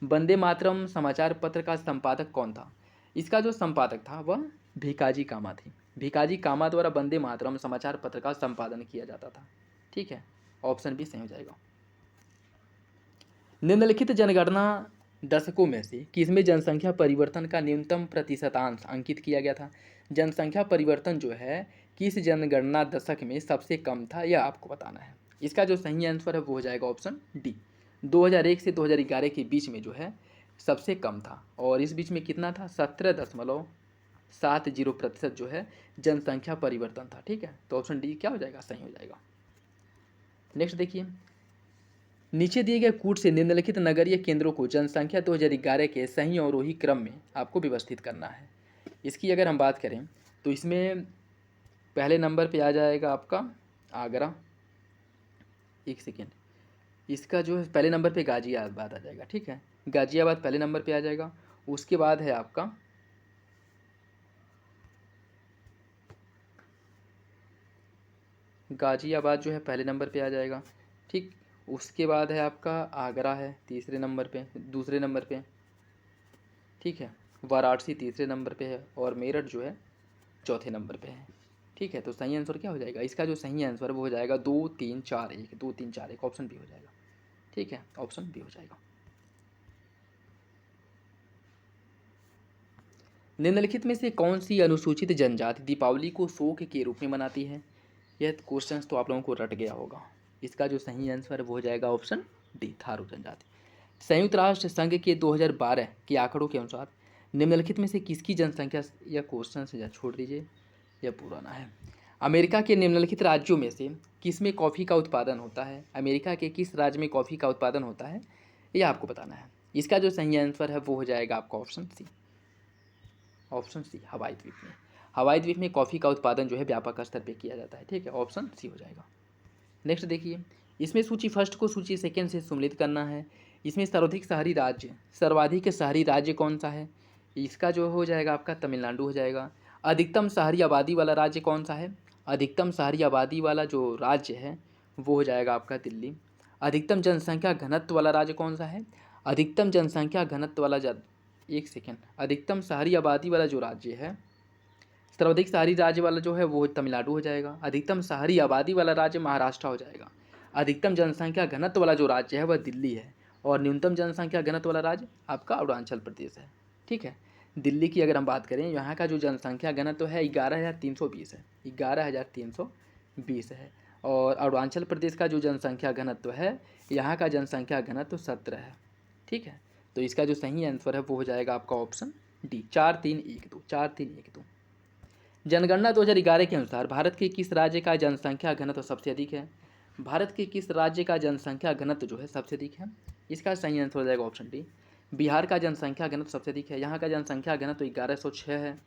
वंदे मातरम समाचार पत्र का संपादक कौन था? इसका जो संपादक था वह भीकाजी कामा थे। भीकाजी कामा द्वारा वंदे मातरम समाचार पत्र का संपादन किया जाता था। ठीक है, ऑप्शन भी सही हो जाएगा। निम्नलिखित जनगणना दशकों में से किसमें जनसंख्या परिवर्तन का न्यूनतम प्रतिशतांश अंकित किया गया था? जनसंख्या परिवर्तन जो है किस जनगणना दशक में सबसे कम था, यह आपको बताना है। इसका जो सही आंसर है वो हो जाएगा ऑप्शन डी। 2001 से 2011 के बीच में जो है सबसे कम था। और इस बीच में कितना था? 17.70% जो है जनसंख्या परिवर्तन था। ठीक है, तो ऑप्शन डी क्या हो जाएगा? सही हो जाएगा। नेक्स्ट देखिए, नीचे दिए गए कूट से निम्नलिखित नगरीय केंद्रों को जनसंख्या 2011 के सही अवरोही क्रम में आपको व्यवस्थित करना है। इसकी अगर हम बात करें तो इसमें पहले नंबर पे आ जाएगा आपका आगरा। एक सेकेंड, इसका जो है पहले नंबर पे गाजियाबाद आ जाएगा। ठीक है, गाजियाबाद पहले नंबर पे आ जाएगा। उसके बाद है आपका गाजियाबाद जो है पहले नंबर पे आ जाएगा। ठीक, उसके बाद है आपका आगरा है तीसरे नंबर पे, दूसरे नंबर पे। ठीक है, वाराणसी तीसरे नंबर पे है और मेरठ जो है चौथे नंबर पे है। ठीक है, तो सही आंसर क्या हो जाएगा? इसका जो सही आंसर वो हो जाएगा 2 3 4 1, 2 3 4 1, ऑप्शन बी हो जाएगा। ठीक है, ऑप्शन बी हो जाएगा। निम्नलिखित में से कौन सी अनुसूचित जनजाति दीपावली को शोक के रूप में मनाती है? यह क्वेश्चन तो आप लोगों को रट गया होगा। इसका जो सही आंसर वो हो जाएगा ऑप्शन डी, थारू जनजाति। संयुक्त राष्ट्र संघ के 2012 के आंकड़ों के अनुसार निम्नलिखित में से किसकी जनसंख्या, यह क्वेश्चन से या छोड़ दीजिए, यह पुराना है। अमेरिका के निम्नलिखित राज्यों में से किस में कॉफ़ी का उत्पादन होता है? अमेरिका के किस राज्य में कॉफ़ी का उत्पादन होता है, यह आपको बताना है। इसका जो सही आंसर है वो हो जाएगा आपका ऑप्शन सी। ऑप्शन सी, हवाई द्वीप में। हवाई द्वीप में कॉफ़ी का उत्पादन जो है व्यापक स्तर पर किया जाता है। ठीक है, ऑप्शन सी हो जाएगा। नेक्स्ट देखिए, इसमें सूची फर्स्ट को सूची सेकेंड से सम्मिलित करना है। इसमें सर्वाधिक शहरी राज्य कौन सा है? इसका जो हो जाएगा आपका तमिलनाडु हो जाएगा। अधिकतम शहरी आबादी वाला राज्य कौन सा है? अधिकतम शहरी आबादी वाला जो राज्य है वो हो जाएगा आपका दिल्ली। अधिकतम जनसंख्या घनत्व वाला राज्य कौन सा है? अधिकतम जनसंख्या घनत्व वाला एक सेकेंड, अधिकतम शहरी आबादी वाला जो राज्य है, सर्वाधिक शहरी राज्य वाला जो है वो तमिलनाडु हो जाएगा। अधिकतम शहरी आबादी वाला राज्य महाराष्ट्र हो जाएगा। अधिकतम जनसंख्या घनत्व वाला जो राज्य है वह दिल्ली है। और न्यूनतम जनसंख्या घनत्व वाला राज्य आपका अरुणाचल प्रदेश है। ठीक है, दिल्ली की अगर हम बात करें, यहाँ का जो जनसंख्या घनत्व है 11,320 है। 11,320 है। और अरुणाचल प्रदेश का जो जनसंख्या घनत्व है, यहाँ का जनसंख्या घनत्व 17 है। ठीक है, तो इसका जो सही आंसर है वो हो जाएगा आपका ऑप्शन डी, 4-3-1-2, 4-3-1-2। जनगणना 2011 के अनुसार भारत के किस राज्य का जनसंख्या घनत्व सबसे अधिक है? भारत के किस राज्य का जनसंख्या घनत्व जो है सबसे अधिक है? इसका सही आंसर हो जाएगा ऑप्शन डी, बिहार का जनसंख्या घनत्व सबसे अधिक है। यहाँ का जनसंख्या घनत्व 1106 है।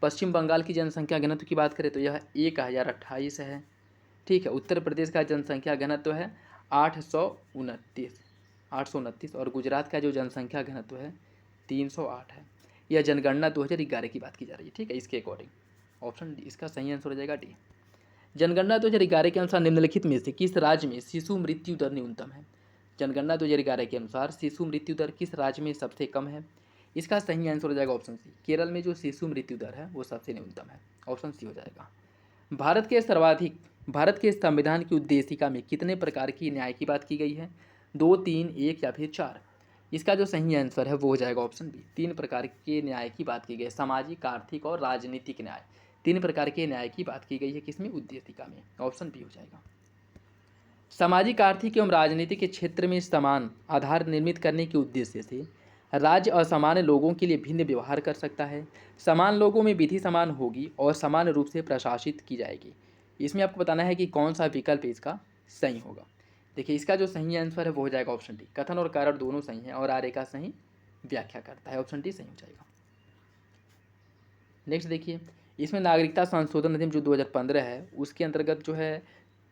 पश्चिम बंगाल की जनसंख्या घनत्व की बात करें तो यह 1028 है। ठीक है, उत्तर प्रदेश का जनसंख्या घनत्व है 829 और गुजरात का जो जनसंख्या घनत्व है 308 है। यह जनगणना 2011 की बात की जा रही है। ठीक है, इसके अकॉर्डिंग ऑप्शन डी, इसका सही आंसर हो जाएगा डी। जनगणना 2011 के अनुसार निम्नलिखित में से किस राज्य में शिशु मृत्यु दर न्यूनतम है? जनगणना 2011 के अनुसार शिशु मृत्यु दर किस राज्य में सबसे कम है? इसका सही आंसर हो जाएगा ऑप्शन सी। केरल में जो शिशु मृत्यु दर है वो सबसे न्यूनतम है, ऑप्शन सी हो जाएगा। भारत के संविधान की उद्देशिका में कितने प्रकार की न्याय की बात की गई है? 2, 3, 1 या फिर 4? इसका जो सही आंसर है वो हो जाएगा ऑप्शन बी। 3 प्रकार के न्याय की बात की गई है, सामाजिक, आर्थिक और राजनीतिक न्याय। 3 प्रकार के न्याय की बात की गई है किसमें? उद्देशिका में, ऑप्शन बी हो जाएगा। सामाजिक, आर्थिक एवं राजनीतिक के क्षेत्र में समान आधार निर्मित करने के उद्देश्य से राज्य असामान्य लोगों के लिए भिन्न व्यवहार कर सकता है। समान लोगों में विधि समान होगी और समान रूप से प्रशासित की जाएगी। इसमें आपको बताना है कि कौन सा विकल्प इसका सही होगा। देखिए, इसका जो सही आंसर है वो हो जाएगा ऑप्शन डी। कथन और कारण दोनों सही हैं और आर्य का सही व्याख्या करता है, ऑप्शन डी सही हो जाएगा। नेक्स्ट देखिए, इसमें नागरिकता संशोधन अधिनियम जो 2015 है उसके अंतर्गत जो है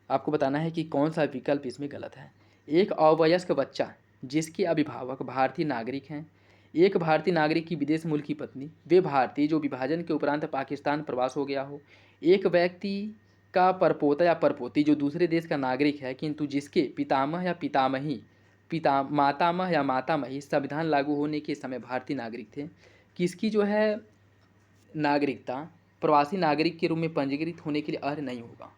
आपको बताना है कि कौन सा विकल्प इसमें गलत है। एक अवयस्क बच्चा जिसके अभिभावक भारतीय नागरिक हैं, एक भारतीय नागरिक की विदेश मूल की पत्नी, वे भारतीय जो विभाजन के उपरांत पाकिस्तान प्रवास हो गया हो, एक व्यक्ति का परपोता या परपोती जो दूसरे देश का नागरिक है किंतु जिसके पितामह या पितामही मातामह या मातामही संविधान लागू होने के समय भारतीय नागरिक थे, किसकी जो है नागरिकता प्रवासी नागरिक के रूप में पंजीकृत होने के लिए अर्ह नहीं होगा।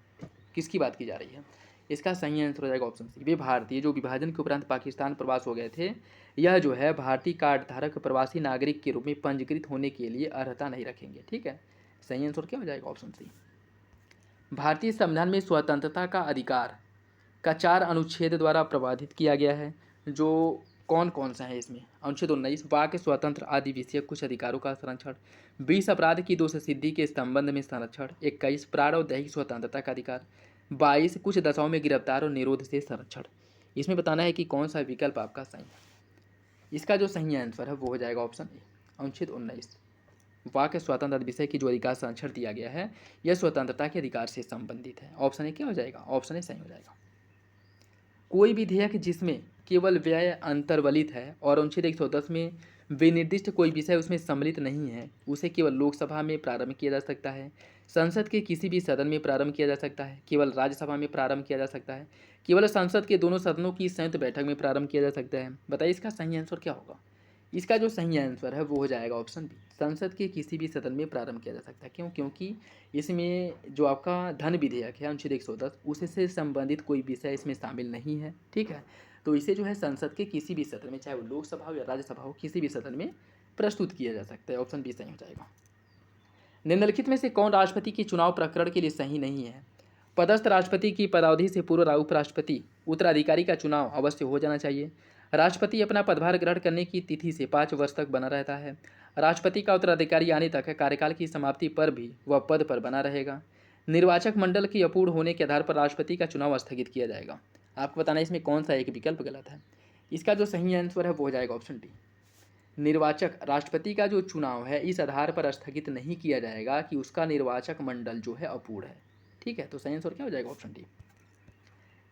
किसकी बात की जा रही है? इसका सही आंसर हो जाएगा ऑप्शन सी। वे भारतीय जो विभाजन के उपरांत पाकिस्तान प्रवास हो गए थे, यह जो है भारतीय कार्ड धारक प्रवासी नागरिक के रूप में पंजीकृत होने के लिए अर्हता नहीं रखेंगे। ठीक है, सही आंसर क्या हो जाएगा? Option C. भारतीय संविधान में स्वतंत्रता का अधिकार का 4 अनुच्छेद द्वारा प्रवाधित किया गया है, जो कौन कौन सा है इसमें? अनुच्छेद 19 वाक्य स्वतंत्र आदि विषयक कुछ अधिकारों का संरक्षण, 20 अपराध की दोष सिद्धि के संबंध में संरक्षण, 21 प्राण और दैहिक स्वतंत्रता का अधिकार, 22 कुछ दशाओं में गिरफ्तार और निरोध से संरक्षण। इसमें बताना है कि कौन सा विकल्प आपका सही है। इसका जो सही आंसर है वो हो जाएगा ऑप्शन ए, अनुच्छेद 19 वाक्य स्वतंत्र विषय की जो अधिकार संरक्षण दिया गया है यह स्वतंत्रता के अधिकार से संबंधित है। ऑप्शन ए क्या हो जाएगा? ऑप्शन ए सही हो जाएगा। कोई विधेयक जिसमें केवल व्यय अंतर्वलित है और अनुच्छेद 110 में विनिर्दिष्ट कोई विषय उसमें सम्मिलित नहीं है, उसे केवल लोकसभा में प्रारंभ किया जा सकता है, संसद के किसी भी सदन में प्रारंभ किया जा सकता है, केवल राज्यसभा में प्रारंभ किया जा सकता है, केवल संसद के दोनों सदनों की संयुक्त बैठक में प्रारंभ किया जा सकता है। बताइए इसका सही आंसर क्या होगा? इसका जो सही आंसर है वो हो जाएगा ऑप्शन बी। संसद के किसी भी सदन में प्रारंभ किया जा सकता है। क्यों? क्योंकि इसमें जो आपका धन विधेयक है अनुच्छेद 110 उससे संबंधित कोई विषय इसमें शामिल नहीं है। ठीक है, तो इसे जो है संसद के किसी भी सदन में, चाहे वो लोकसभा हो या राज्यसभा हो, किसी भी सदन में प्रस्तुत किया जा सकता है। ऑप्शन बी सही हो जाएगा। निम्नलिखित में से कौन राष्ट्रपति के चुनाव प्रकरण के लिए सही नहीं है? पदस्थ राष्ट्रपति की पदावधि से पूर्व उपराष्ट्रपति उत्तराधिकारी का चुनाव अवश्य हो जाना चाहिए। राष्ट्रपति अपना पदभार ग्रहण करने की तिथि से 5 वर्ष तक बना रहता है। राष्ट्रपति का उत्तराधिकारी आने तक कार्यकाल की समाप्ति पर भी वह पद पर बना रहेगा। निर्वाचक मंडल की अपूर्ण होने के आधार पर राष्ट्रपति का चुनाव स्थगित किया जाएगा। आपको बताना है इसमें कौन सा एक विकल्प गलत है। इसका जो सही आंसर है वो हो जाएगा ऑप्शन डी। निर्वाचक राष्ट्रपति का जो चुनाव है इस आधार पर स्थगित नहीं किया जाएगा कि उसका निर्वाचक मंडल जो है अपूर्ण है। ठीक है, तो सही आंसर क्या हो जाएगा? Option D.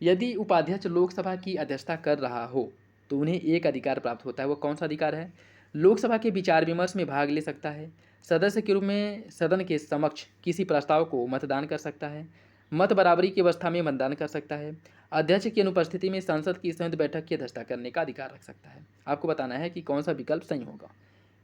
यदि उपाध्यक्ष लोकसभा की अध्यक्षता कर रहा हो तो उन्हें एक अधिकार प्राप्त होता है। वो कौन सा अधिकार है? लोकसभा के विचार विमर्श में भाग ले सकता है, सदस्य के रूप में सदन के समक्ष किसी प्रस्ताव को मतदान कर सकता है, मत बराबरी की अवस्था में मतदान कर सकता है, अध्यक्ष की अनुपस्थिति में संसद की संयुक्त बैठक की अध्यक्षता करने का अधिकार रख सकता है। आपको बताना है कि कौन सा विकल्प सही होगा।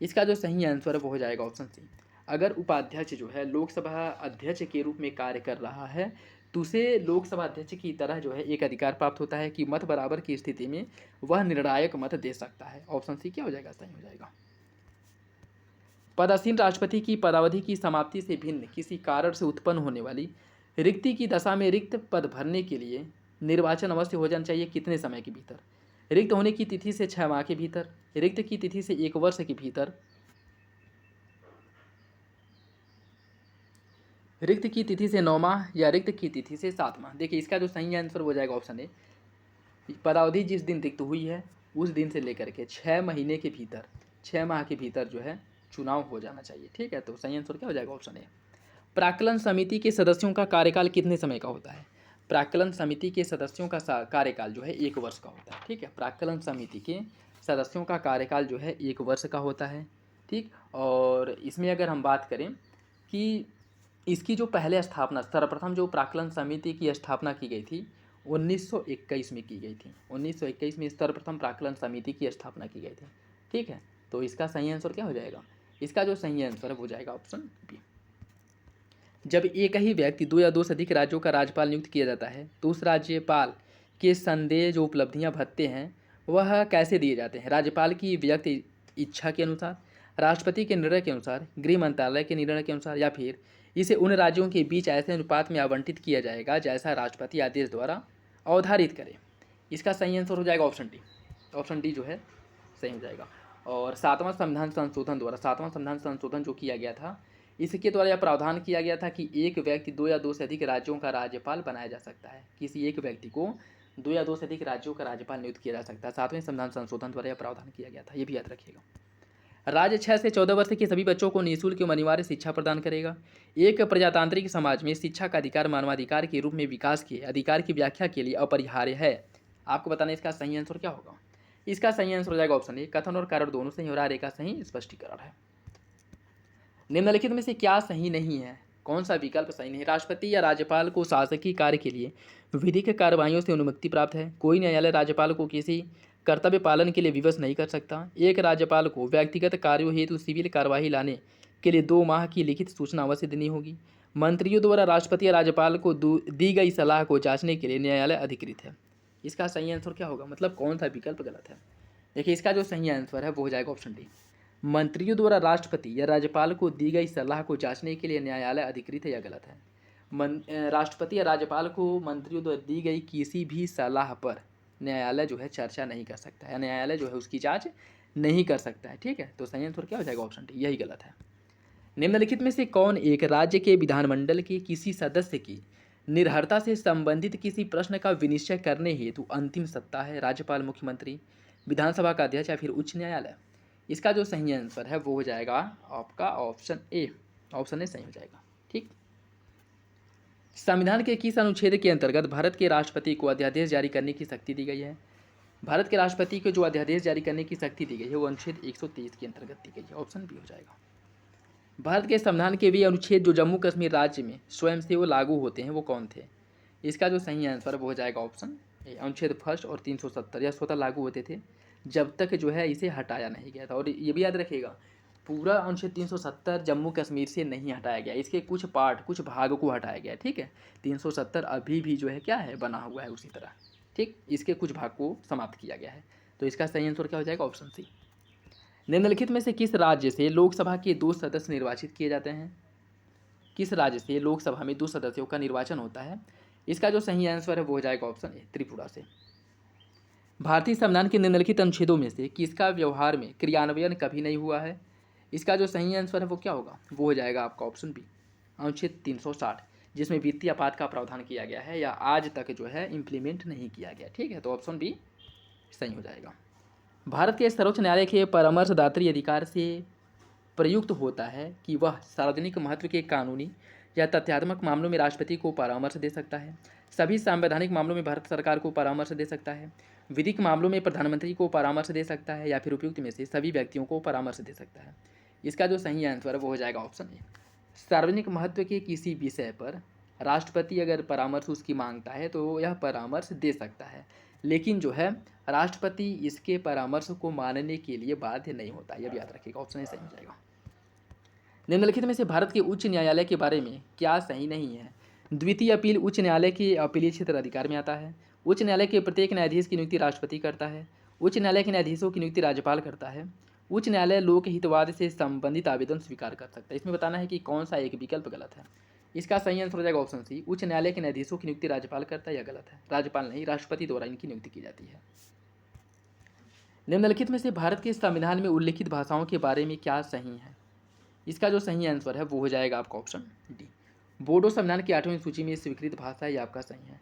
इसका जो सही आंसर है वो हो जाएगा ऑप्शन सी। अगर उपाध्यक्ष जो है लोकसभा अध्यक्ष के रूप में कार्य कर रहा है तो उसे लोकसभा अध्यक्ष की तरह जो है एक अधिकार प्राप्त होता है कि मत बराबर की स्थिति में वह निर्णायक मत दे सकता है। ऑप्शन सी क्या हो जाएगा? सही हो जाएगा। पदासीन राष्ट्रपति की पदावधि की समाप्ति से भिन्न किसी कारण से उत्पन्न होने वाली रिक्ति की दशा में रिक्त पद भरने के लिए निर्वाचन अवश्य हो जाना चाहिए कितने समय के भीतर? रिक्त होने की तिथि से 6 माह के भीतर, रिक्त की तिथि से 1 वर्ष के भीतर, रिक्त की तिथि से 9 माह या रिक्त की तिथि से 7 माह। देखिए इसका जो सही आंसर हो जाएगा ऑप्शन ए। पदावधि जिस दिन रिक्त हुई है उस दिन से लेकर के 6 महीने के भीतर, 6 माह के भीतर जो है चुनाव हो जाना चाहिए। ठीक है, तो सही आंसर क्या हो जाएगा? Option A. प्राक्कलन समिति के सदस्यों का कार्यकाल कितने समय का होता है? प्राक्कलन समिति के सदस्यों का कार्यकाल जो है 1 वर्ष का होता है। ठीक है, प्राक्कलन समिति के सदस्यों का कार्यकाल जो है 1 वर्ष का होता है। ठीक, और इसमें अगर हम बात करें कि इसकी जो पहले स्थापना, सर्वप्रथम जो प्राक्कलन समिति की स्थापना की गई थी 1921 में की गई थी। 1921 में सर्वप्रथम प्राक्कलन समिति की स्थापना की गई थी। ठीक है, तो इसका सही आंसर क्या हो जाएगा? इसका जो सही आंसर है वो जाएगा ऑप्शन बी। जब एक ही व्यक्ति दो या दो से अधिक राज्यों का राज्यपाल नियुक्त किया जाता है तो उस राज्यपाल के संदेह जो उपलब्धियां भत्ते हैं वह कैसे दिए जाते हैं? राज्यपाल की व्यक्ति इच्छा के अनुसार, राष्ट्रपति के निर्णय के अनुसार, गृह मंत्रालय के निर्णय के अनुसार, या फिर इसे उन राज्यों के बीच ऐसे अनुपात में आवंटित किया जाएगा जैसा राष्ट्रपति आदेश द्वारा अवधारित करे। इसका सही आंसर हो जाएगा ऑप्शन डी। ऑप्शन डी जो है सही हो जाएगा। और सातवां संविधान संशोधन जो किया गया था, इसके द्वारा यह प्रावधान किया गया था कि एक व्यक्ति दो या दो से अधिक राज्यों का राज्यपाल बनाया जा सकता है। किसी एक व्यक्ति को दो या दो से अधिक राज्यों का राज्यपाल नियुक्त किया जा सकता है। सातवें संविधान संशोधन द्वारा यह प्रावधान किया गया था, ये भी याद रखिएगा। राज्य 6 से 14 वर्ष के सभी बच्चों को निःशुल्क एवं अनिवार्य शिक्षा प्रदान करेगा। एक प्रजातांत्रिक समाज में शिक्षा का अधिकार मानवाधिकार के रूप में विकास के अधिकार की व्याख्या के लिए अपरिहार्य है। आपको बताना इसका सही आंसर क्या होगा? इसका सही आंसर हो जाएगा ऑप्शन ए। कथन और कारण दोनों सही हो रहा है, रेखा सही स्पष्टीकरण है। निम्नलिखित में से क्या सही नहीं है? कौन सा विकल्प सही नहीं? राष्ट्रपति या राज्यपाल को शासकीय कार्य के लिए विधिक कार्रवाइयों से अनुमति प्राप्त है। कोई न्यायालय राज्यपाल को किसी कर्तव्य पालन के लिए विवश नहीं कर सकता। एक राज्यपाल को व्यक्तिगत कार्यों हेतु सिविल कार्यवाही लाने के लिए 2 माह की लिखित सूचना अवश्य देनी होगी। मंत्रियों द्वारा राष्ट्रपति या राज्यपाल को दी गई सलाह को जांचने के लिए न्यायालय अधिकृत है। इसका सही आंसर क्या होगा? मतलब कौन सा विकल्प गलत है? देखिए, इसका जो सही आंसर है वो हो जाएगा ऑप्शन डी। मंत्रियों द्वारा राष्ट्रपति या राज्यपाल को दी गई सलाह को जांचने के लिए न्यायालय अधिकृत है, या गलत है? राष्ट्रपति या राज्यपाल को मंत्रियों द्वारा दी गई किसी भी सलाह पर न्यायालय जो है चर्चा नहीं कर सकता है, न्यायालय जो है उसकी जांच नहीं कर सकता है। ठीक है, तो सही आंसर क्या हो जाएगा? ऑप्शन डी, यही गलत है। निम्नलिखित में से कौन एक राज्य के विधानमंडल के किसी सदस्य की निर्भरता से संबंधित किसी प्रश्न का विनिश्चय करने हेतु अंतिम सत्ता है? राज्यपाल, मुख्यमंत्री, विधानसभा का अध्यक्ष, या फिर उच्च न्यायालय? इसका जो सही आंसर है वो हो जाएगा आपका ऑप्शन ए। ऑप्शन ए सही हो जाएगा। ठीक। संविधान के किस अनुच्छेद के अंतर्गत भारत के राष्ट्रपति को अध्यादेश जारी करने की शक्ति दी गई है? भारत के राष्ट्रपति को जो अध्यादेश जारी करने की शक्ति दी गई है वो अनुच्छेद 123 के अंतर्गत दी गई है। ऑप्शन बी हो जाएगा। भारत के संविधान के वे अनुच्छेद जो जम्मू कश्मीर राज्य में स्वयं से वो लागू होते हैं वो कौन थे? इसका जो सही आंसर वो हो जाएगा ऑप्शन ए। अनुच्छेद 1 और 370 यह स्वतः लागू होते थे जब तक जो है इसे हटाया नहीं गया था। और ये भी याद रखिएगा, पूरा अनुच्छेद 370 जम्मू कश्मीर से नहीं हटाया गया, इसके कुछ पार्ट, कुछ भाग को हटाया गया। ठीक है, 370 अभी भी जो है क्या है, बना हुआ है उसी तरह। ठीक, इसके कुछ भाग को समाप्त किया गया है। तो इसका सही आंसर क्या हो जाएगा? Option C. निम्नलिखित में से किस राज्य से लोकसभा के 2 सदस्य निर्वाचित किए जाते हैं? किस राज्य से लोकसभा में 2 सदस्यों का निर्वाचन होता है? इसका जो सही आंसर है वो हो जाएगा ऑप्शन ए, त्रिपुरा से। भारतीय संविधान के निम्नलिखित अनुच्छेदों में से किसका व्यवहार में क्रियान्वयन कभी नहीं हुआ है? इसका जो सही आंसर है वो क्या होगा? वो हो जाएगा आपका ऑप्शन बी, अनुच्छेद 360, जिसमें वित्तीय आपात का प्रावधान किया गया है या आज तक जो है इम्प्लीमेंट नहीं किया गया। ठीक है, तो ऑप्शन बी सही हो जाएगा। भारत के सर्वोच्च न्यायालय के परामर्शदात्री अधिकार से प्रयुक्त होता है कि वह सार्वजनिक महत्व के कानूनी या तथ्यात्मक मामलों में राष्ट्रपति को परामर्श दे सकता है। सभी संवैधानिक मामलों में भारत सरकार को परामर्श दे सकता है। विधिक मामलों में प्रधानमंत्री को परामर्श दे सकता है, या फिर उपयुक्त में से सभी व्यक्तियों को परामर्श दे सकता है। इसका जो सही आंसर है वो हो जाएगा ऑप्शन ए। सार्वजनिक महत्व के किसी विषय पर राष्ट्रपति अगर परामर्श उसकी मांगता है तो यह परामर्श दे सकता है, लेकिन जो है राष्ट्रपति इसके परामर्श को मानने के लिए बाध्य नहीं होता। यह भी याद रखिएगा, ऑप्शन ए सही हो जाएगा। निम्नलिखित में से भारत के उच्च न्यायालय के बारे में क्या सही नहीं है? द्वितीय अपील उच्च न्यायालय के अपीलीय क्षेत्र अधिकार में आता है। उच्च न्यायालय के प्रत्येक न्यायाधीश की नियुक्ति राष्ट्रपति करता है। उच्च न्यायालय के न्यायाधीशों की नियुक्ति राज्यपाल करता है। उच्च न्यायालय लोकहितवाद से संबंधित आवेदन स्वीकार कर सकता है। इसमें बताना है कि कौन सा एक विकल्प गलत है। इसका सही आंसर हो जाएगा ऑप्शन सी, उच्च न्यायालय के न्यायाधीशों की नियुक्ति राज्यपाल करता है। यह गलत है, राज्यपाल नहीं, राष्ट्रपति द्वारा इनकी नियुक्ति की जाती है। निम्नलिखित में से भारत के संविधान में उल्लिखित भाषाओं के बारे में क्या सही है? इसका जो सही आंसर है वो हो जाएगा आपका ऑप्शन डी। बोडो संविधान की 8वीं सूची में स्वीकृत भाषा, ये आपका सही है।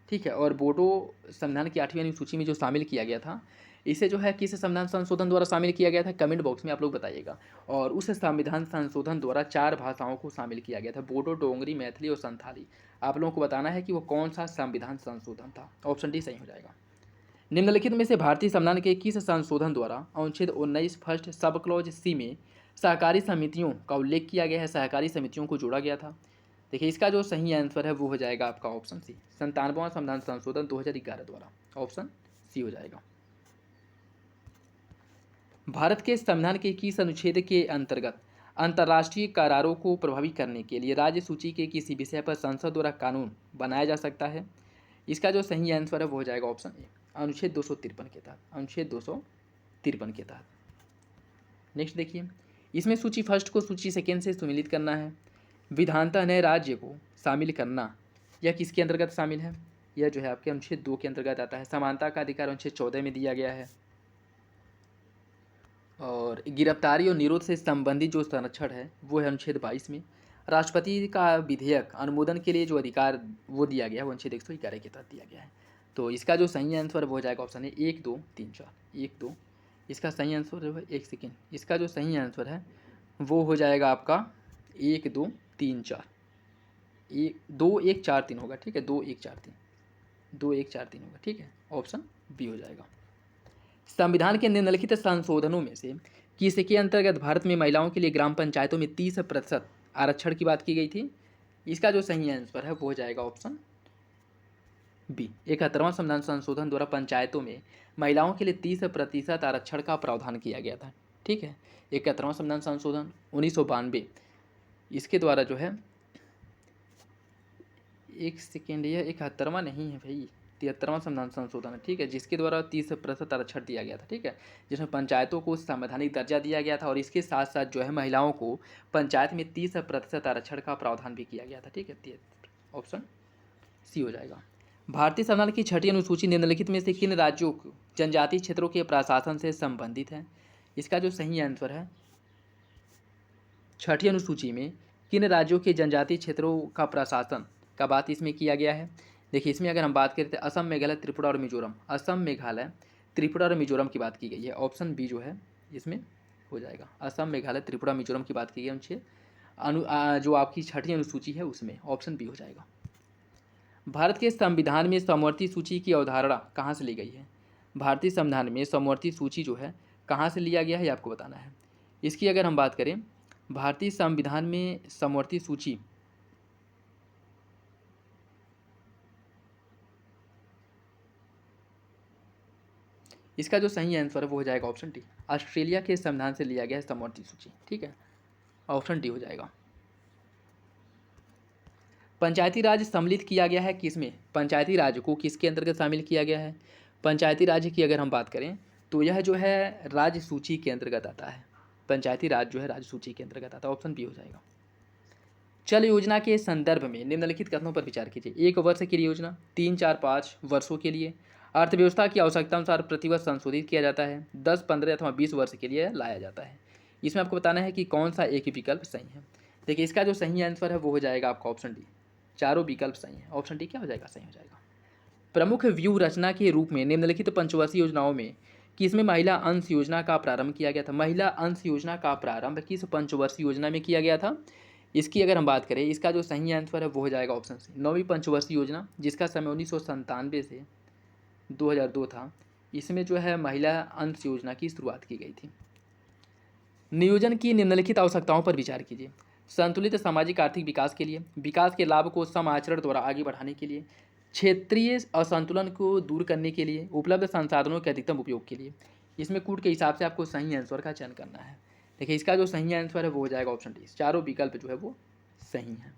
ठीक है, और बोडो संविधान की 8वीं सूची में जो शामिल किया गया था, इसे जो है किस संविधान संशोधन द्वारा शामिल किया गया था? कमेंट बॉक्स में आप लोग बताइएगा। और उस संविधान संशोधन द्वारा 4 भाषाओं को शामिल किया गया था, बोडो, डोंगरी, मैथिली और संथाली। आप लोगों को बताना है कि वो कौन सा संविधान संशोधन था। ऑप्शन डी सही हो जाएगा। निम्नलिखित में से भारतीय संविधान के किस संशोधन द्वारा अनुच्छेद 19 फर्स्ट सब क्लॉज सी में सहकारी समितियों का उल्लेख किया गया है, सहकारी समितियों को जोड़ा गया था? देखिए, इसका जो सही आंसर है वो हो जाएगा आपका ऑप्शन सी, 97वां संविधान संशोधन 2011 द्वारा। ऑप्शन सी हो जाएगा। भारत के संविधान के किस अनुच्छेद के अंतर्गत अंतर्राष्ट्रीय करारों को प्रभावी करने के लिए राज्य सूची के किसी विषय पर संसद द्वारा कानून बनाया जा सकता है? इसका जो सही आंसर है वो हो जाएगा ऑप्शन ए, अनुच्छेद 253 के तहत, अनुच्छेद 253 के तहत। नेक्स्ट देखिए, इसमें सूची फर्स्ट को सूची सेकेंड से सुमिलित करना है। विधानतः नए राज्य को शामिल करना, यह किसके अंतर्गत शामिल है? यह जो है आपके अनुच्छेद 2 के अंतर्गत आता है। समानता का अधिकार अनुच्छेद 14 में दिया गया है। और गिरफ्तारी और निरोध से संबंधित जो संरक्षण है वो है अनुच्छेद 22 में। राष्ट्रपति का विधेयक अनुमोदन के लिए जो अधिकार वो दिया गया है वो अनुच्छेद 111 के तहत दिया गया है। तो इसका जो सही आंसर वो हो जाएगा ऑप्शन है 1 2 3 4, 1 2। इसका सही आंसर है 1 सेकेंड, इसका जो सही आंसर है वो हो जाएगा आपका 1 2 3 4, 1 2 1 4 3 होगा, ठीक है, 2 1 4 3, 2 1 4 3 होगा, ठीक है, ऑप्शन बी हो जाएगा। संविधान के निम्नलिखित संशोधनों में से किसके अंतर्गत भारत में महिलाओं के लिए ग्राम पंचायतों में 30% आरक्षण की बात की गई थी? इसका जो सही आंसर है वो हो जाएगा ऑप्शन बी। 71वां संविधान संशोधन द्वारा पंचायतों में महिलाओं के लिए 30% आरक्षण का प्रावधान किया गया था, ठीक है। 71वां संविधान संशोधन 1992, इसके द्वारा जो है, एक सेकेंड, यह 71वां नहीं है भाई, 73वां संविधान संशोधन है, ठीक है, जिसके द्वारा 30% आरक्षण दिया गया था, ठीक है, जिसमें पंचायतों को संवैधानिक दर्जा दिया गया था और इसके साथ साथ जो है महिलाओं को पंचायत में 30% आरक्षण का प्रावधान भी किया गया था, ठीक है, ऑप्शन सी हो जाएगा। भारतीय संविधान की 6ठी अनुसूची निम्नलिखित में से किन राज्यों को जनजातीय क्षेत्रों के प्रशासन से संबंधित है? इसका जो सही आंसर है, 6ठी अनुसूची में किन राज्यों के जनजातीय क्षेत्रों का प्रशासन का बात इसमें किया गया है? देखिए, इसमें अगर हम बात करें तो असम, मेघालय, त्रिपुरा और मिजोरम, असम, मेघालय, त्रिपुरा और मिजोरम की बात की गई है। ऑप्शन बी जो है इसमें हो जाएगा, असम, मेघालय, त्रिपुरा, मिजोरम की बात की गई है जो आपकी 6ठी अनुसूची है उसमें, ऑप्शन बी हो जाएगा। भारत के संविधान में समवर्ती सूची की अवधारणा कहाँ से ली गई है? भारतीय संविधान में समवर्ती सूची जो है कहाँ से लिया गया है ये आपको बताना है। इसकी अगर हम बात करें, भारतीय संविधान में समवर्ती सूची इसका जो सही आंसर है वो हो जाएगा ऑप्शन डी, ऑस्ट्रेलिया के संविधान से लिया गया है समवर्ती सूची, ठीक है, ऑप्शन डी हो जाएगा। पंचायती राज सम्मिलित किया गया है किसमें? पंचायती राज को किसके अंतर्गत शामिल किया गया है? पंचायती राज की अगर हम बात करें तो यह जो है राज्य सूची के अंतर्गत आता है। पंचायती राज जो है राज्य सूची के अंतर्गत आता है, ऑप्शन बी हो जाएगा। चल योजना के संदर्भ में निम्नलिखित कथनों पर विचार कीजिए। 1 वर्ष की योजना, 3 4 5 वर्षों के लिए, अर्थव्यवस्था की आवश्यकता अनुसार प्रतिवर्ष संशोधित किया जाता है, 10 15 अथवा 20 वर्ष के लिए लाया जाता है। इसमें आपको बताना है कि कौन सा एक विकल्प सही है। देखिए, इसका जो सही आंसर है वो हो जाएगा आपका ऑप्शन डी, चारों विकल्प सही है, ऑप्शन डी क्या हो जाएगा? सही हो जाएगा। प्रमुख व्यू रचना के रूप में निम्नलिखित पंचवर्षीय योजनाओं में किसमें महिला अंश योजना का प्रारंभ किया गया था? महिला अंश योजना का प्रारंभ किस पंचवर्षीय योजना में किया गया था? इसकी अगर हम बात करें, इसका जो सही आंसर है वो हो जाएगा ऑप्शन सी, 9वीं पंचवर्षीय योजना, जिसका समय 1997 से 2002 था। इसमें जो है महिला अंश योजना की शुरुआत की गई थी। नियोजन की निम्नलिखित आवश्यकताओं पर विचार कीजिए। संतुलित सामाजिक आर्थिक विकास के लिए, विकास के लाभ को सम आचरण द्वारा आगे बढ़ाने के लिए, क्षेत्रीय असंतुलन को दूर करने के लिए, उपलब्ध संसाधनों के अधिकतम उपयोग के लिए। इसमें कूट के हिसाब से आपको सही आंसर का चयन करना है। देखिए, इसका जो सही आंसर है वो हो जाएगा ऑप्शन डी, चारों विकल्प जो है वो सही हैं।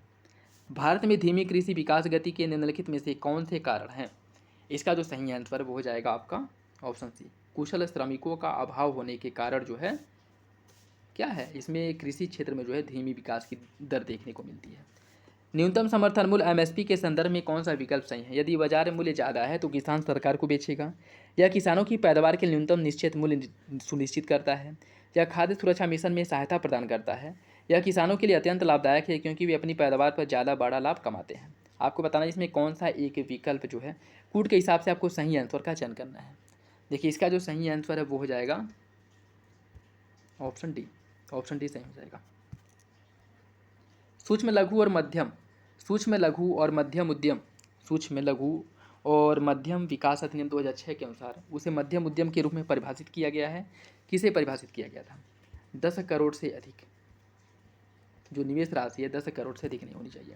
भारत में धीमी कृषि विकास गति के निम्नलिखित में से कौन से कारण हैं? इसका जो सही आंसर है वो हो जाएगा आपका ऑप्शन सी, कुशल श्रमिकों का अभाव होने के कारण जो है क्या है, इसमें कृषि क्षेत्र में जो है धीमी विकास की दर देखने को मिलती है। न्यूनतम समर्थन मूल्य एमएसपी के संदर्भ में कौन सा विकल्प सही है? यदि बाजार मूल्य ज़्यादा है तो किसान सरकार को बेचेगा, या किसानों की पैदावार के न्यूनतम निश्चित मूल्य सुनिश्चित करता है, या खाद्य सुरक्षा मिशन में सहायता प्रदान करता है, या किसानों के लिए अत्यंत लाभदायक है क्योंकि वे अपनी पैदावार पर ज़्यादा बड़ा लाभ कमाते हैं। आपको बताना है इसमें कौन सा एक विकल्प जो है कूट के हिसाब से आपको सही आंसर का चयन करना है। देखिए, इसका जो सही आंसर है वो हो जाएगा ऑप्शन डी, ऑप्शन डी सही हो जाएगा। सूक्ष्म लघु और मध्यम, सूक्ष्म लघु और मध्यम उद्यम, सूक्ष्म लघु और मध्यम विकास अधिनियम 2006 के अनुसार उसे मध्यम उद्यम के रूप में परिभाषित किया गया है। किसे परिभाषित किया गया था? 10 करोड़ से अधिक, जो निवेश राशि है 10 करोड़ से अधिक नहीं होनी चाहिए।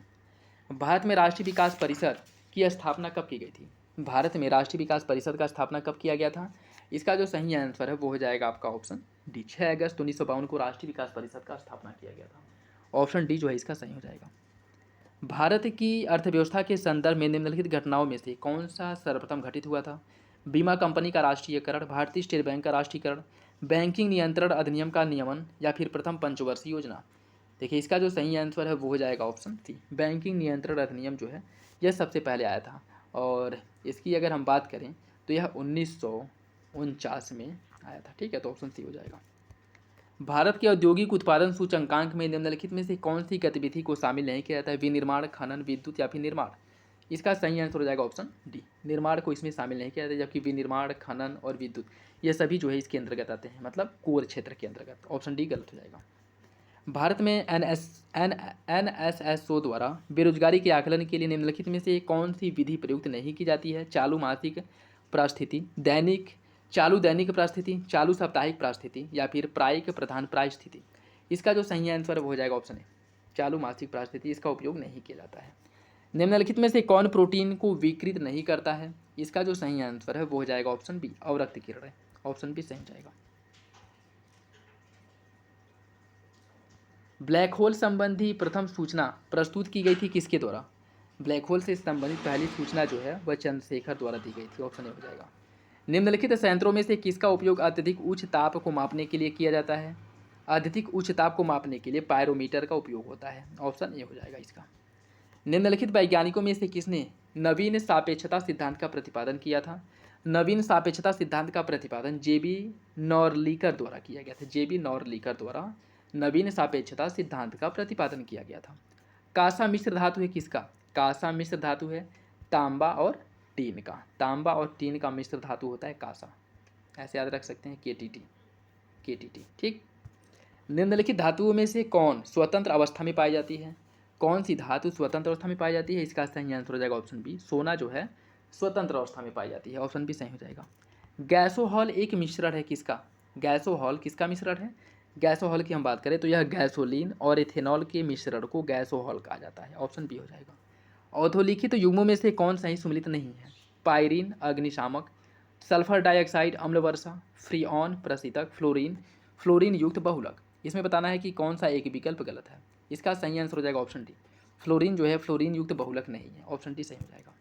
भारत में राष्ट्रीय विकास परिषद की स्थापना कब की गई थी? भारत में राष्ट्रीय विकास परिषद का स्थापना कब किया गया था? इसका जो सही आंसर है वो हो जाएगा आपका ऑप्शन डी, 6 अगस्त 1952 को राष्ट्रीय विकास परिषद का स्थापना किया गया था। ऑप्शन डी जो है इसका सही हो जाएगा। भारत की अर्थव्यवस्था के संदर्भ में निम्नलिखित घटनाओं में से कौन सा सर्वप्रथम घटित हुआ था? बीमा कंपनी का राष्ट्रीयकरण, भारतीय स्टेट बैंक का राष्ट्रीयकरण, बैंकिंग नियंत्रण अधिनियम का नियमन या फिर प्रथम पंचवर्षीय योजना। देखिए इसका जो सही आंसर है वो हो जाएगा ऑप्शन सी, बैंकिंग नियंत्रण अधिनियम जो है यह सबसे पहले आया था। और इसकी अगर हम बात करें तो यह 1949 में आया था। ठीक है, तो ऑप्शन सी हो जाएगा। भारत के औद्योगिक उत्पादन सूचकांक में निम्नलिखित में से कौन सी गतिविधि को शामिल नहीं किया जाता है? विनिर्माण, खनन, विद्युत या फिर निर्माण। इसका सही आंसर हो जाएगा ऑप्शन डी, निर्माण को इसमें शामिल नहीं किया जाता, जबकि विनिर्माण, खनन और विद्युत ये सभी जो है इसके अंतर्गत आते हैं, मतलब कोर क्षेत्र के अंतर्गत। ऑप्शन डी गलत हो जाएगा। भारत में NSSO द्वारा बेरोजगारी के आकलन के लिए निम्नलिखित में से कौन सी विधि प्रयुक्त नहीं की जाती है? चालू मासिक प्रस्थिति, चालू दैनिक प्रस्थिति, चालू साप्ताहिक प्रस्थिति या फिर प्रायिक प्रधान प्राय स्थिति। इसका जो सही आंसर हो जाएगा ऑप्शन ए, चालू मासिक प्रस्थिति, इसका उपयोग नहीं किया जाता है। निम्नलिखित में से कौन प्रोटीन को विकृत नहीं करता है? इसका जो सही आंसर है वो हो जाएगा ऑप्शन बी, अवरक्त किरण। ऑप्शन बी सही हो जाएगा। ब्लैक होल संबंधी प्रथम सूचना प्रस्तुत की गई थी किसके द्वारा? ब्लैक होल से संबंधित पहली सूचना जो है वह चंद्रशेखर द्वारा दी गई थी। ऑप्शन ए हो जाएगा। निम्नलिखित संयंत्रों में से किसका उपयोग अत्यधिक उच्च ताप को मापने के लिए किया जाता है? अत्यधिक उच्च ताप को मापने के लिए पायरोमीटर का उपयोग होता है। ऑप्शन ए हो जाएगा इसका। निम्नलिखित वैज्ञानिकों में से किसने नवीन सापेक्षता सिद्धांत का प्रतिपादन किया था? नवीन सापेक्षता सिद्धांत का प्रतिपादन जेबी नॉर्लिकर द्वारा किया गया था। जेबी नॉर्लिकर द्वारा नवीन सापेक्षता सिद्धांत का प्रतिपादन किया गया था। कांसा मिश्र धातु है किसका? कांसा मिश्र धातु है तांबा और टीन का। तांबा और टीन का मिश्र धातु होता है कांसा, ऐसे याद रख सकते हैं केटीटी। ठीक। निम्नलिखित धातुओं में से कौन स्वतंत्र अवस्था में पाई जाती है? कौन सी धातु स्वतंत्र अवस्था में पाई जाती है? इसका सही आंसर हो जाएगा ऑप्शन बी, सोना जो है स्वतंत्र अवस्था में पाई जाती है। ऑप्शन बी सही हो जाएगा। गैसोहॉल एक मिश्रण है किसका? गैसोहॉल किसका मिश्रण है? गैसोहॉल की हम बात करें तो यह गैसोलीन और इथेनॉल के मिश्रण को गैसोहॉल कहा जाता है। ऑप्शन बी हो जाएगा। औधोलिखित युग्मों में से कौन सही सुमिलित नहीं है? पायरीन अग्निशामक, सल्फर डाइऑक्साइड अम्ल वर्षा, फ्रीऑन प्रशीतक, फ्लोरीन युक्त बहुलक। इसमें बताना है कि कौन सा एक विकल्प गलत है। इसका सही आंसर हो जाएगा ऑप्शन डी, फ्लोरीन जो है फ्लोरीन युक्त बहुलक नहीं है। ऑप्शन डी सही हो जाएगा।